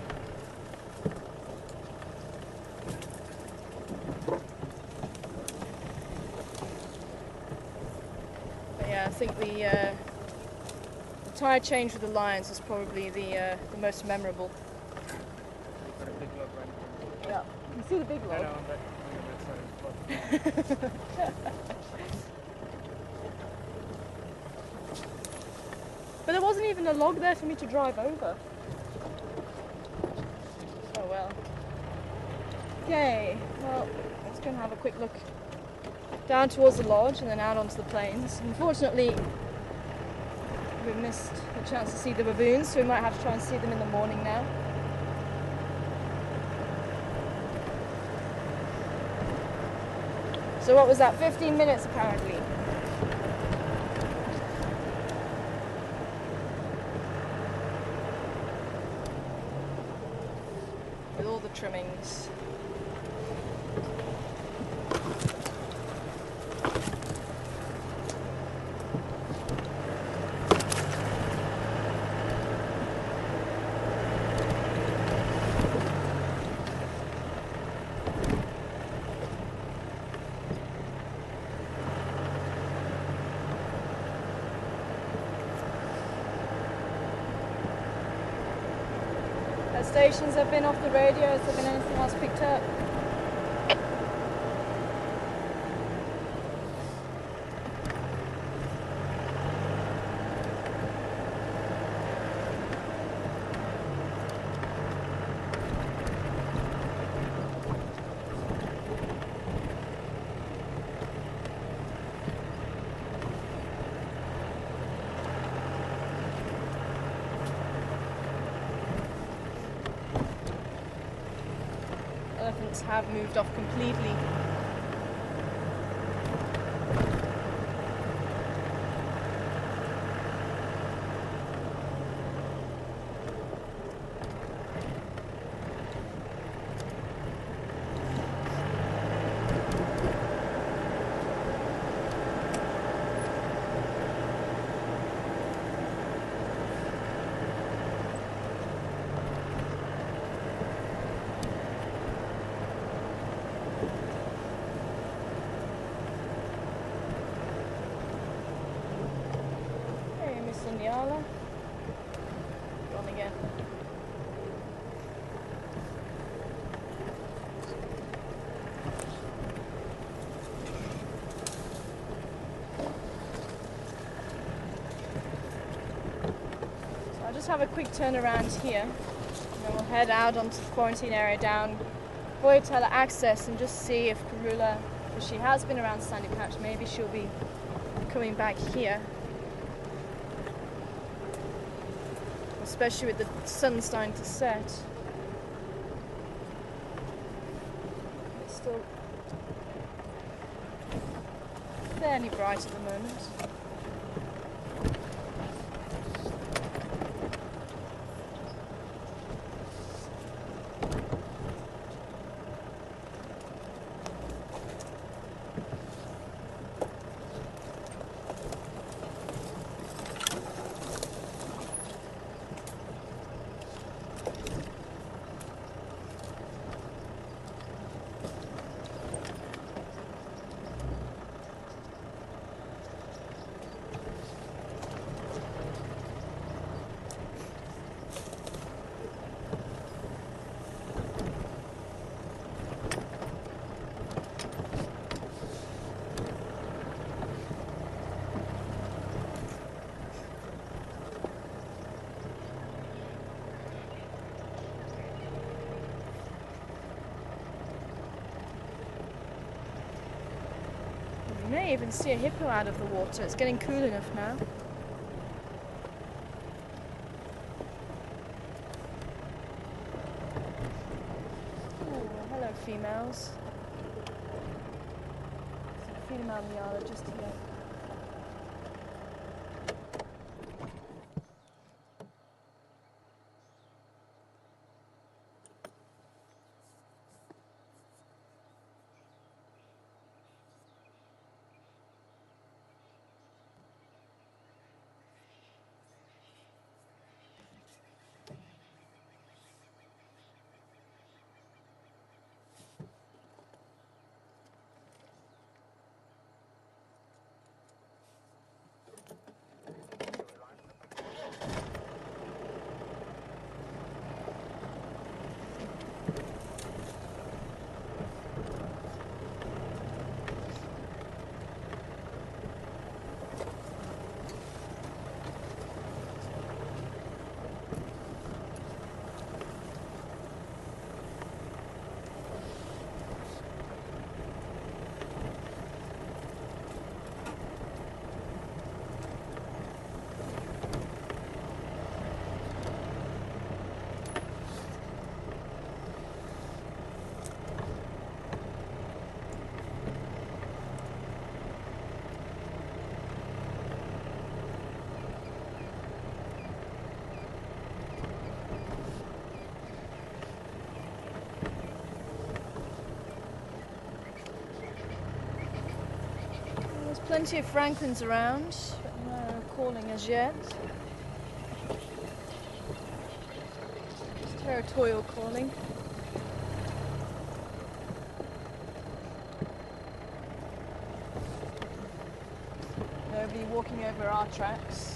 But yeah, I think the tyre change with the Lions was probably the most memorable. Got a big log right here. Yeah, you see the big I log? know, but that's not as But there wasn't even a log there for me to drive over. Oh well. Okay, well, let's go and have a quick look down towards the lodge and then out onto the plains. Unfortunately, we missed the chance to see the baboons, so we might have to try and see them in the morning now. So what was that, 15 minutes apparently? With all the trimmings. Stations have been off the radio. Has there been anything else picked up? Elephants have moved off completely. Sunyala. Gone again. So I'll just have a quick turn around here and then we'll head out onto the quarantine area down Voyatella access and just see if Karula, if she has been around Sandy Patch, maybe she'll be coming back here. Especially with the sun starting to set. It's still fairly bright at the moment. You may even see a hippo out of the water. It's getting cool enough now. Oh, hello females. There's a female Nyala just here. There's plenty of francolins around, but no calling as yet. It's territorial calling. Nobody walking over our tracks.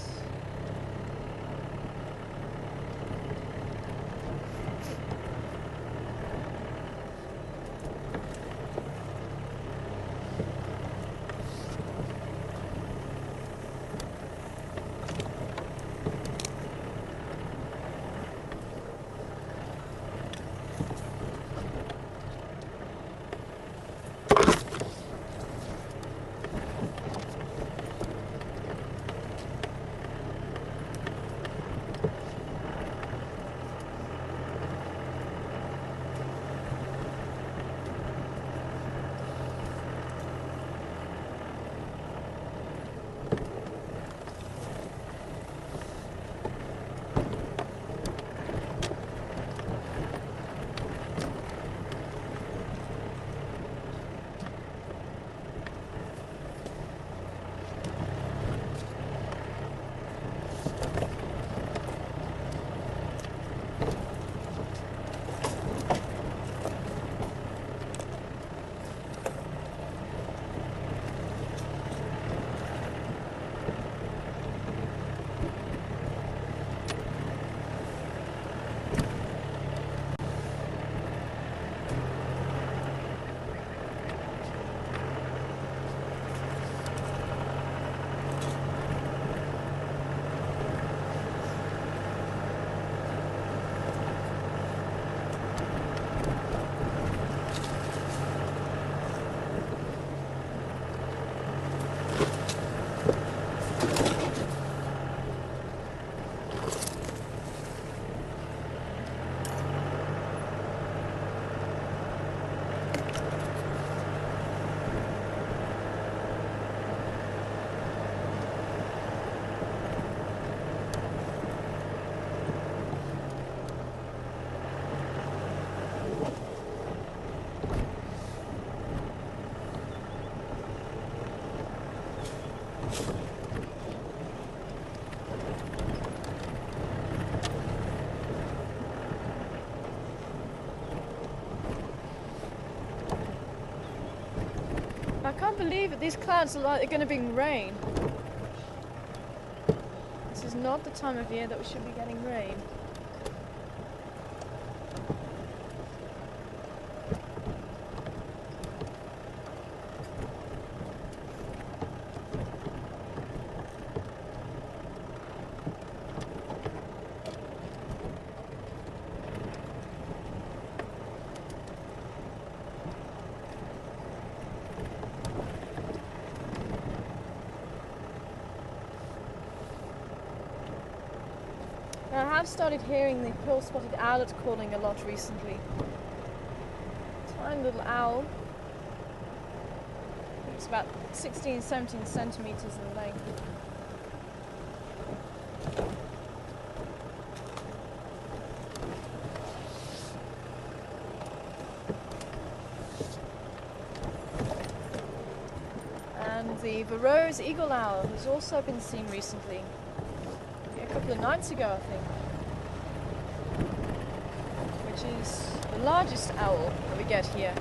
I can't believe it. These clouds are like they're going to bring rain. This is not the time of year that we should be getting rain. have started hearing the pearl-spotted owlet calling a lot recently. Tiny little owl. It's about 16, 17 centimetres in length. And the Verreaux's eagle owl has also been seen recently. A couple of nights ago, I think. Which is the largest owl that we get here.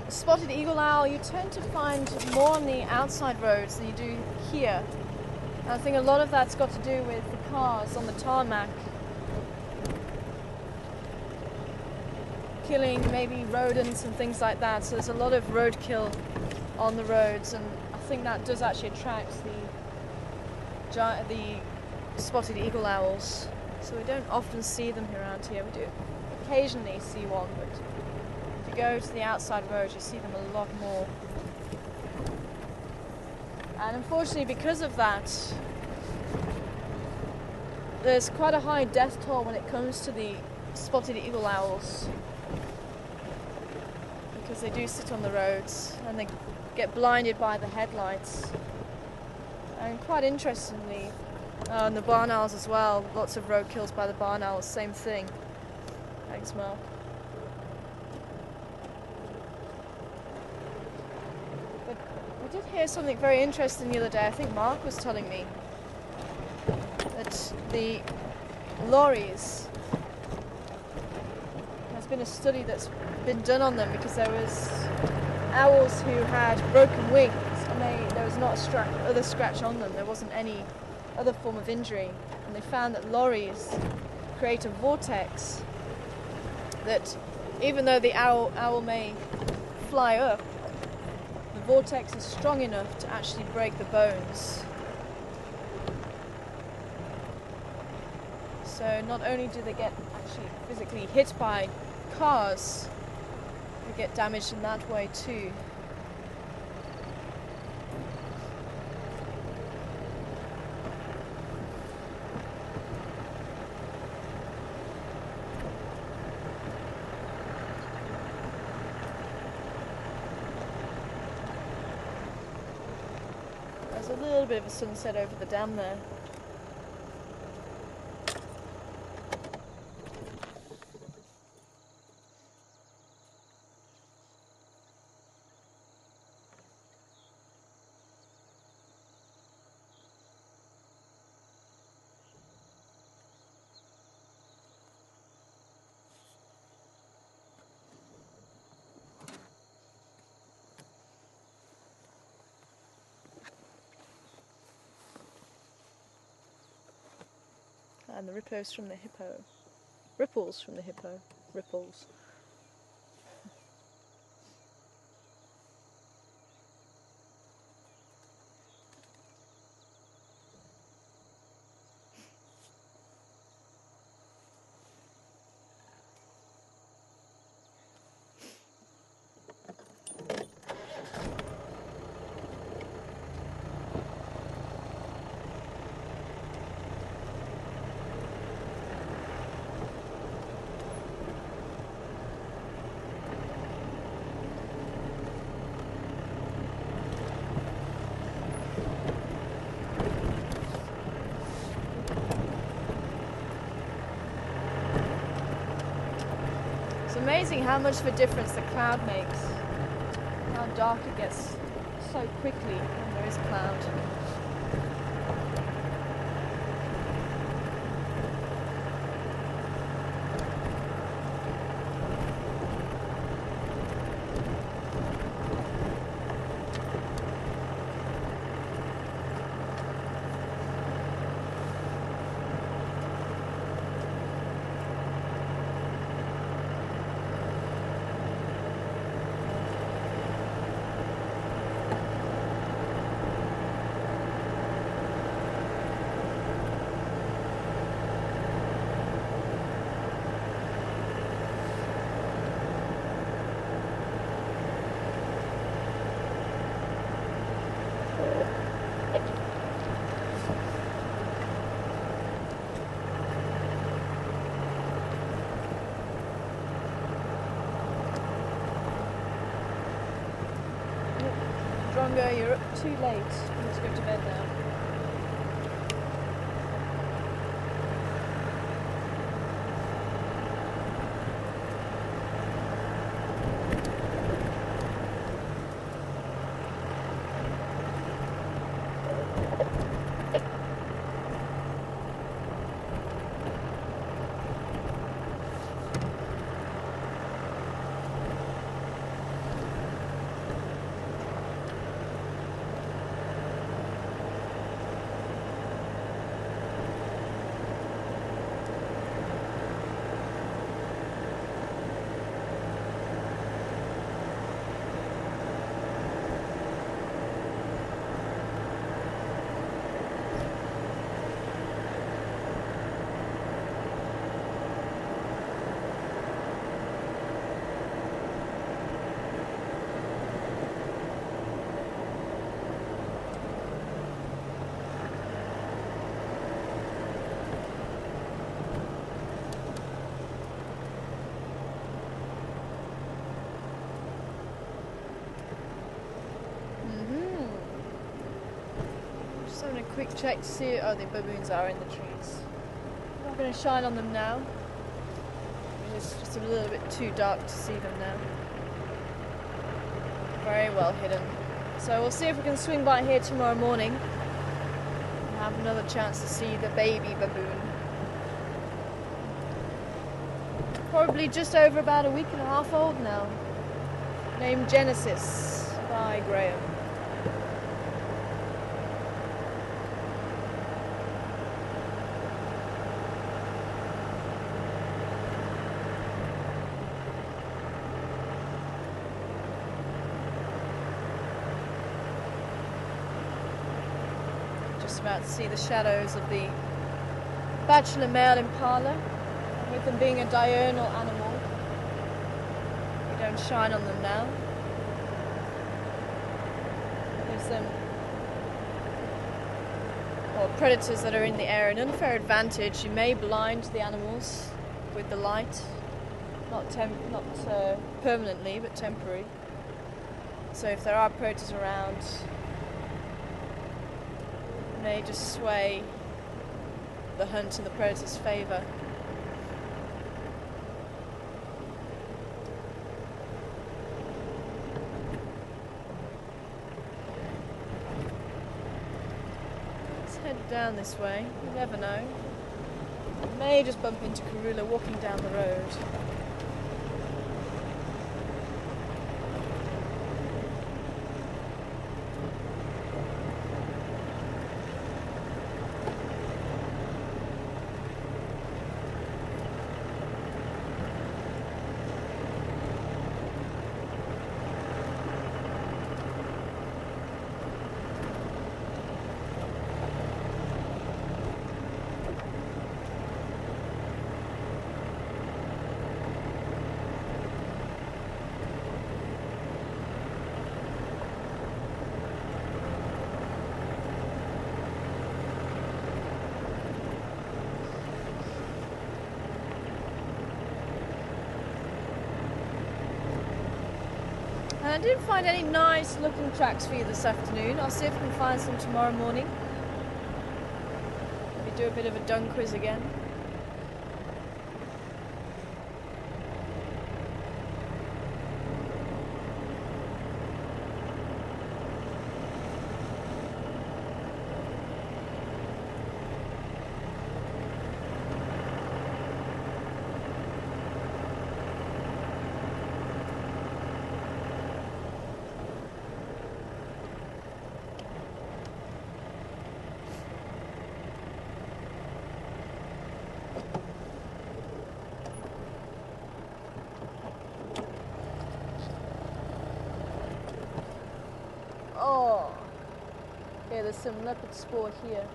The spotted eagle owl you tend to find more on the outside roads than you do here. And I think a lot of that's got to do with the cars on the tarmac. Killing maybe rodents and things like that, so there's a lot of roadkill on the roads, and I think that does actually attract the spotted eagle owls. So we don't often see them around here. We do occasionally see one, but if you go to the outside roads you see them a lot more. And unfortunately because of that, there's quite a high death toll when it comes to the spotted eagle owls. Because they do sit on the roads and they get blinded by the headlights. And quite interestingly, and the barn owls as well, lots of road kills by the barn owls, same thing. Thanks, Mark. But we did hear something very interesting the other day. I think Mark was telling me that the lorries, there's been a study that's been done on them because there was owls who had broken wings and there was not a other scratch on them. There wasn't any other form of injury, and they found that lorries create a vortex that even though the owl may fly up, the vortex is strong enough to actually break the bones. So not only do they get actually physically hit by cars, they get damaged in that way too. There's a little bit of a sunset over the dam there. And the ripples from the hippo. Ripples from the hippo. Ripples. It's amazing how much of a difference the cloud makes. How dark it gets so quickly when there is cloud. Rongo, you're up too late. You need to go to bed now. Just having a quick check to see. Oh, the baboons are in the trees. I'm not going to shine on them now. It's just a little bit too dark to see them now. Very well hidden. So we'll see if we can swing by here tomorrow morning and have another chance to see the baby baboon. Probably just over about a week and a half old now. Named Genesis by Graham. Just about to see the shadows of the bachelor male impala, with them being a diurnal animal. We don't shine on them now. Gives them, or predators that are in the air, an unfair advantage. You may blind the animals with the light, not permanently, but temporary. So if there are predators around, may just sway the hunt in the predator's favour. Let's head down this way. You never know. We may just bump into Karula walking down the road. I didn't find any nice looking tracks for you this afternoon. I'll see if I can find some tomorrow morning. Maybe do a bit of a dung quiz again. Oh, yeah, there's some leopard spoor here.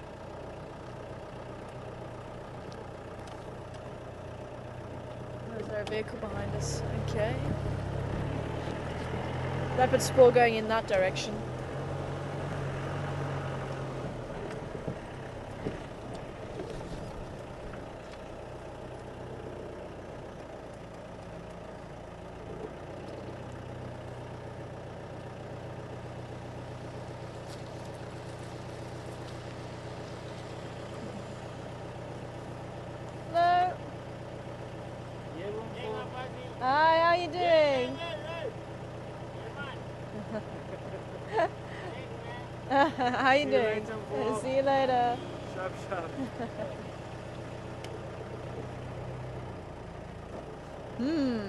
Is there a vehicle behind us? Okay. Leopard spoor going in that direction. How you See you doing? later, Bob. See you later. Sharp, sharp. Hmm.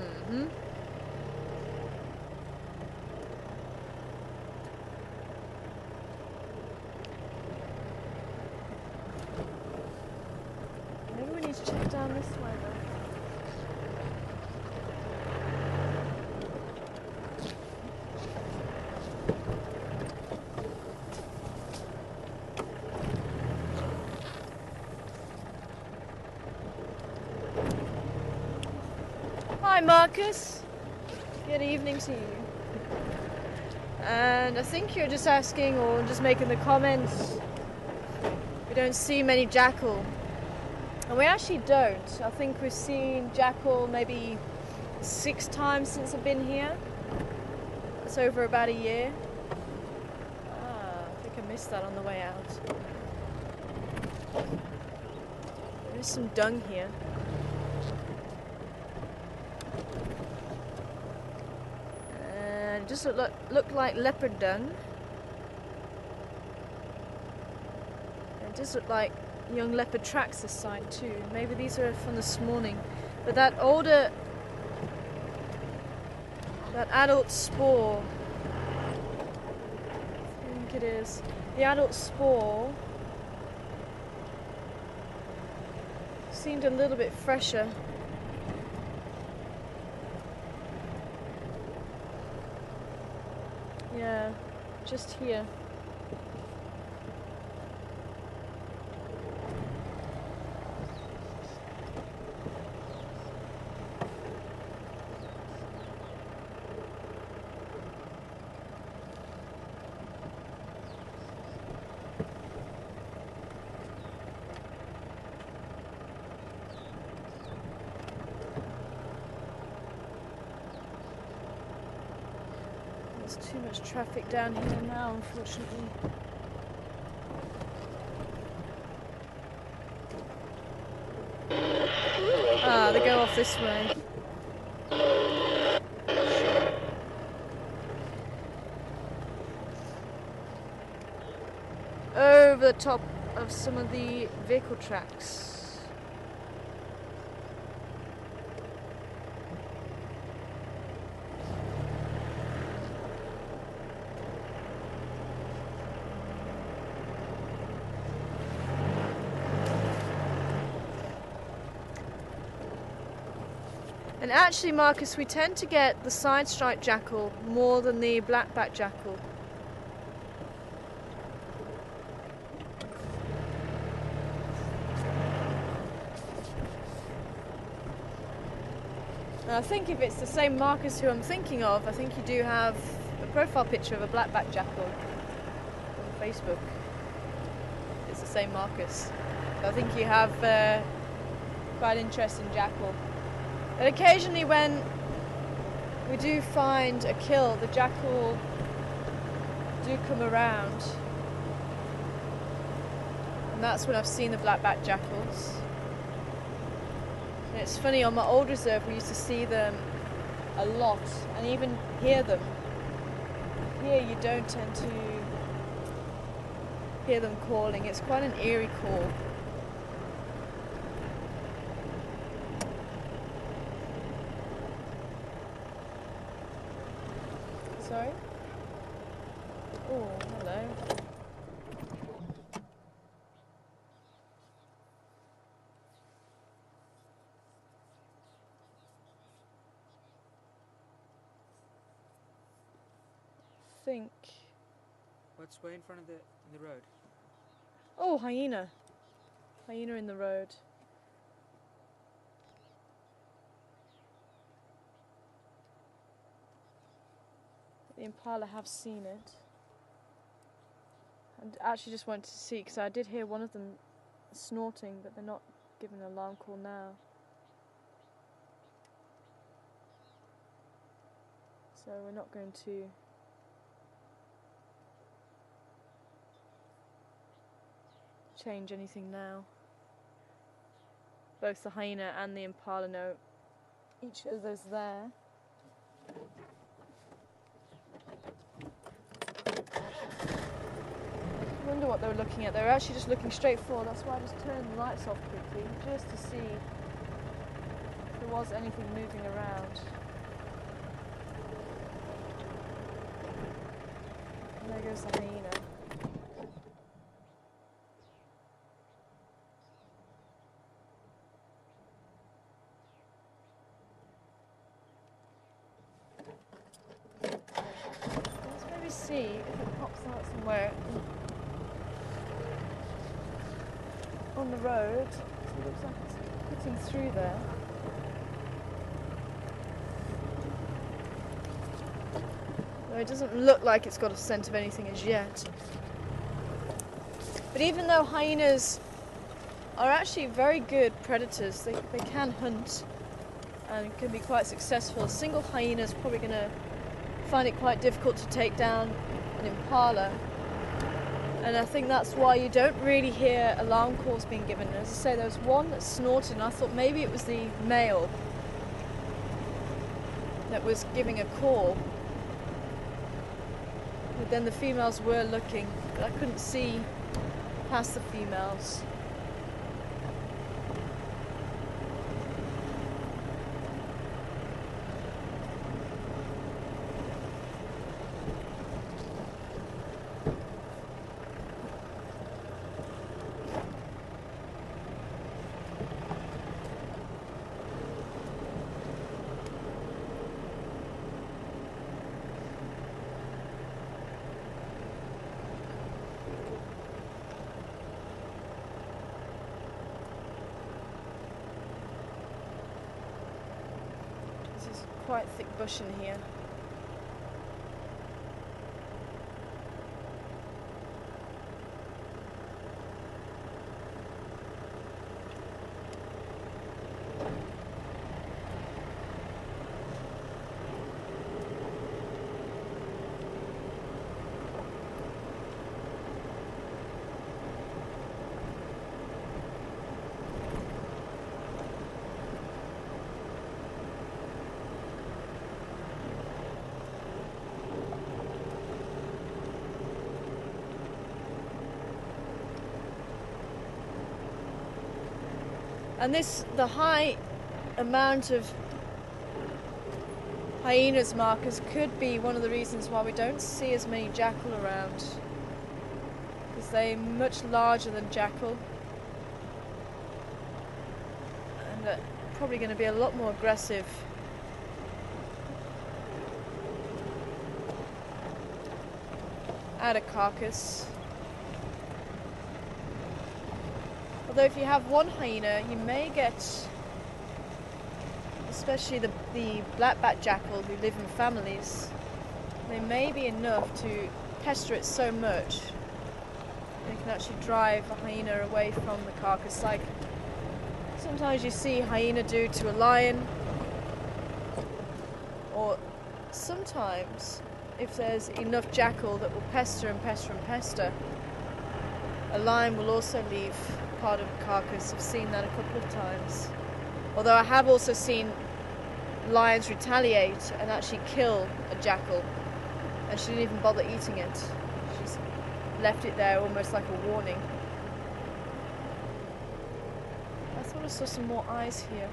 Maybe we need to check down this way though. Hi Marcus. Good evening to you. And I think you're just asking or just making the comments. We don't see many jackal. And we actually don't. I think we've seen jackal maybe 6 times since I've been here. It's over about a year. I think I missed that on the way out. There's some dung here. And it just look like leopard dung. And it does look like young leopard tracks this side too. Maybe these are from this morning. But that adult spore, I think it is, the adult spore seemed a little bit fresher. Yeah, just here. There's too much traffic down here now, unfortunately. Ah, they go off this way. Over the top of some of the vehicle tracks. And actually, Marcus, we tend to get the side-striped jackal more than the black-backed jackal. And I think if it's the same Marcus who I'm thinking of, I think you do have a profile picture of a black-backed jackal on Facebook. It's the same Marcus. So I think you have quite an interest in jackal. And occasionally when we do find a kill, the jackal do come around. And that's when I've seen the black-backed jackals. And it's funny, on my old reserve we used to see them a lot and even hear them. Here you don't tend to hear them calling. It's quite an eerie call. Sorry? Oh, hello. Think. What's way in front of the road? Oh, hyena. Hyena in the road. The impala have seen it. And actually just wanted to see, because I did hear one of them snorting, but they're not giving an alarm call now. So we're not going to change anything now. Both the hyena and the impala know each other's there. wonder what they were looking at. They were actually just looking straight forward. That's why I just turned the lights off quickly, just to see if there was anything moving around. And there goes the hyena. Let's maybe see if it pops out somewhere on the road. It looks like it's cutting through there. Though it doesn't look like it's got a scent of anything as yet. But even though hyenas are actually very good predators, they can hunt and can be quite successful. A single hyena is probably going to find it quite difficult to take down an impala. And I think that's why you don't really hear alarm calls being given. As I say, there was one that snorted, and I thought maybe it was the male that was giving a call. But then the females were looking, but I couldn't see past the females. Quite thick bush in here. And the high amount of hyenas markers could be one of the reasons why we don't see as many jackal around, because they're much larger than jackal and are probably going to be a lot more aggressive. At a carcass. Although if you have one hyena, you may get, especially the black-backed jackal who live in families, they may be enough to pester it so much they can actually drive a hyena away from the carcass, like sometimes you see hyena do to a lion, or sometimes if there's enough jackal that will pester and pester and pester, a lion will also leave part of a carcass. I've seen that a couple of times. Although I have also seen lions retaliate and actually kill a jackal, and she didn't even bother eating it. She's left it there almost like a warning. I thought I saw some more eyes here.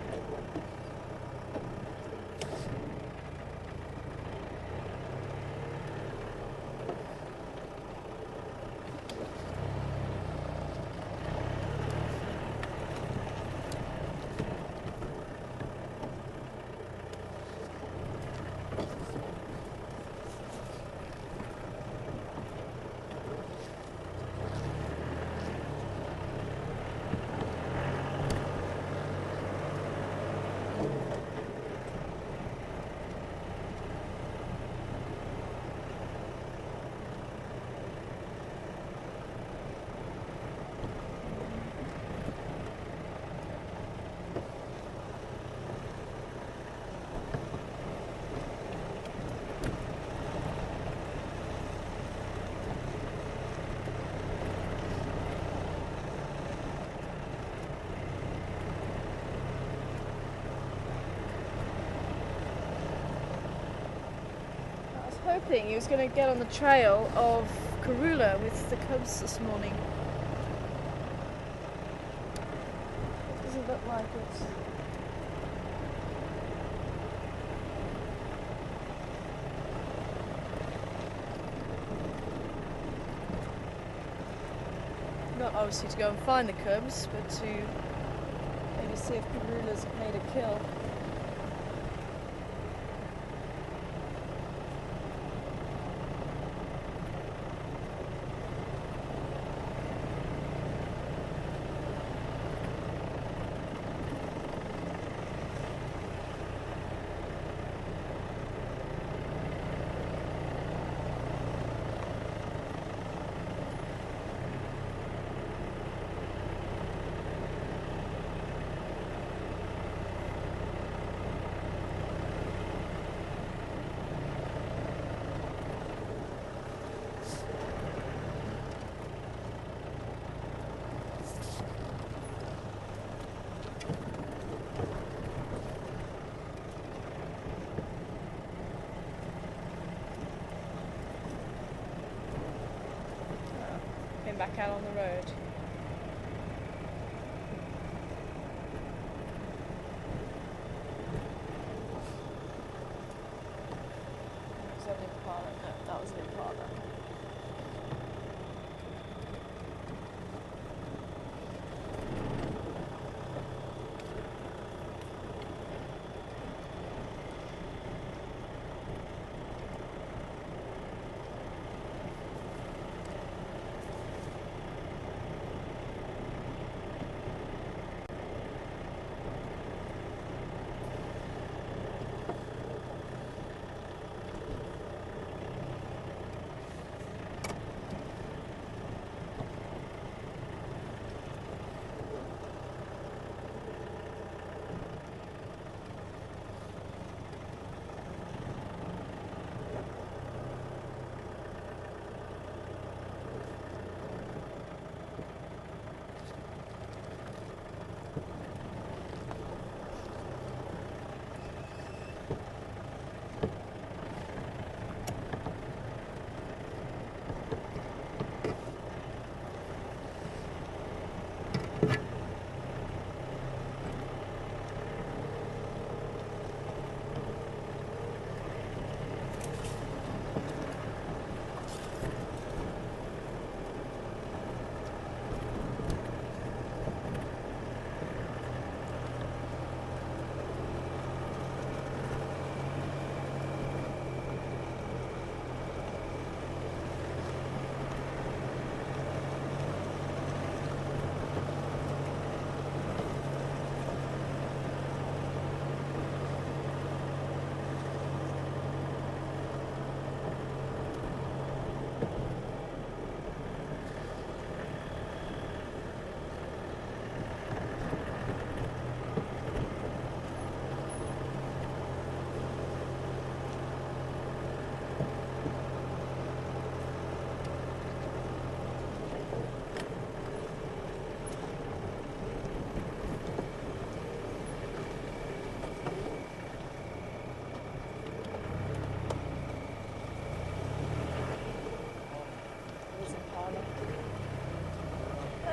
Hoping he was going to get on the trail of Karula with the cubs this morning. It doesn't look like it. Not obviously to go and find the cubs, but to maybe see if Karula's made a kill. Back out on the road. Was that an Impala? No, that was an Impala.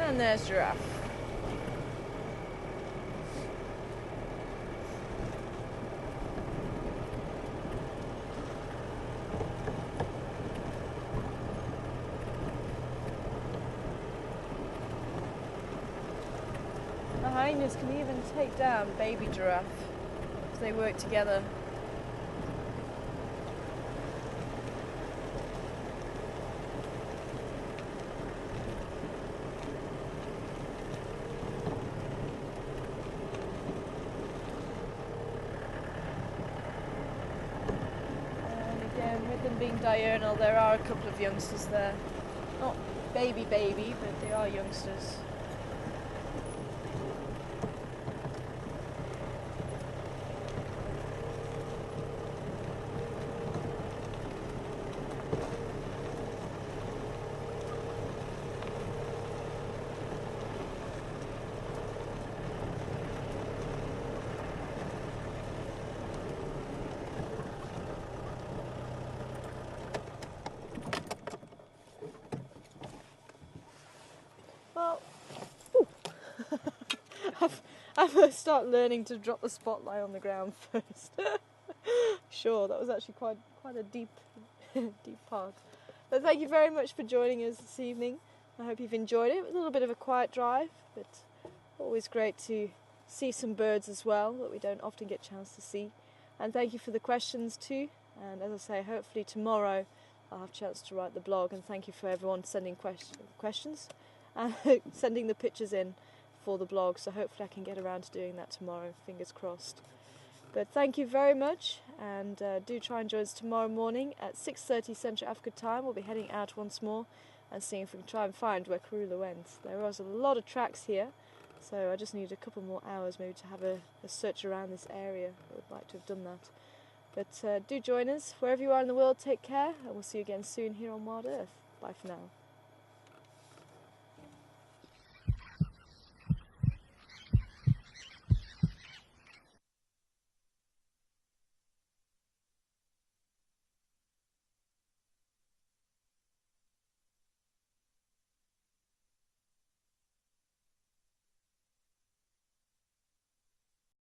And there's Giraffe. The hyenas can even take down baby giraffe if they work together. With them being diurnal, there are a couple of youngsters there. Not baby, but they are youngsters. I must start learning to drop the spotlight on the ground first. Sure, that was actually quite a deep deep part. But thank you very much for joining us this evening. I hope you've enjoyed it. It was a little bit of a quiet drive, but always great to see some birds as well that we don't often get a chance to see. And thank you for the questions too. And as I say, hopefully tomorrow I'll have a chance to write the blog. And thank you for everyone sending questions and sending the pictures in for the blog. So hopefully I can get around to doing that tomorrow, fingers crossed. But thank you very much, and do try and join us tomorrow morning at 6:30 Central Africa time. We'll be heading out once more and seeing if we can try and find where Karula went. There was a lot of tracks here, so I just need a couple more hours maybe to have a search around this area. I would like to have done that. But do join us. Wherever you are in the world, take care, and we'll see you again soon here on Wild Earth. Bye for now.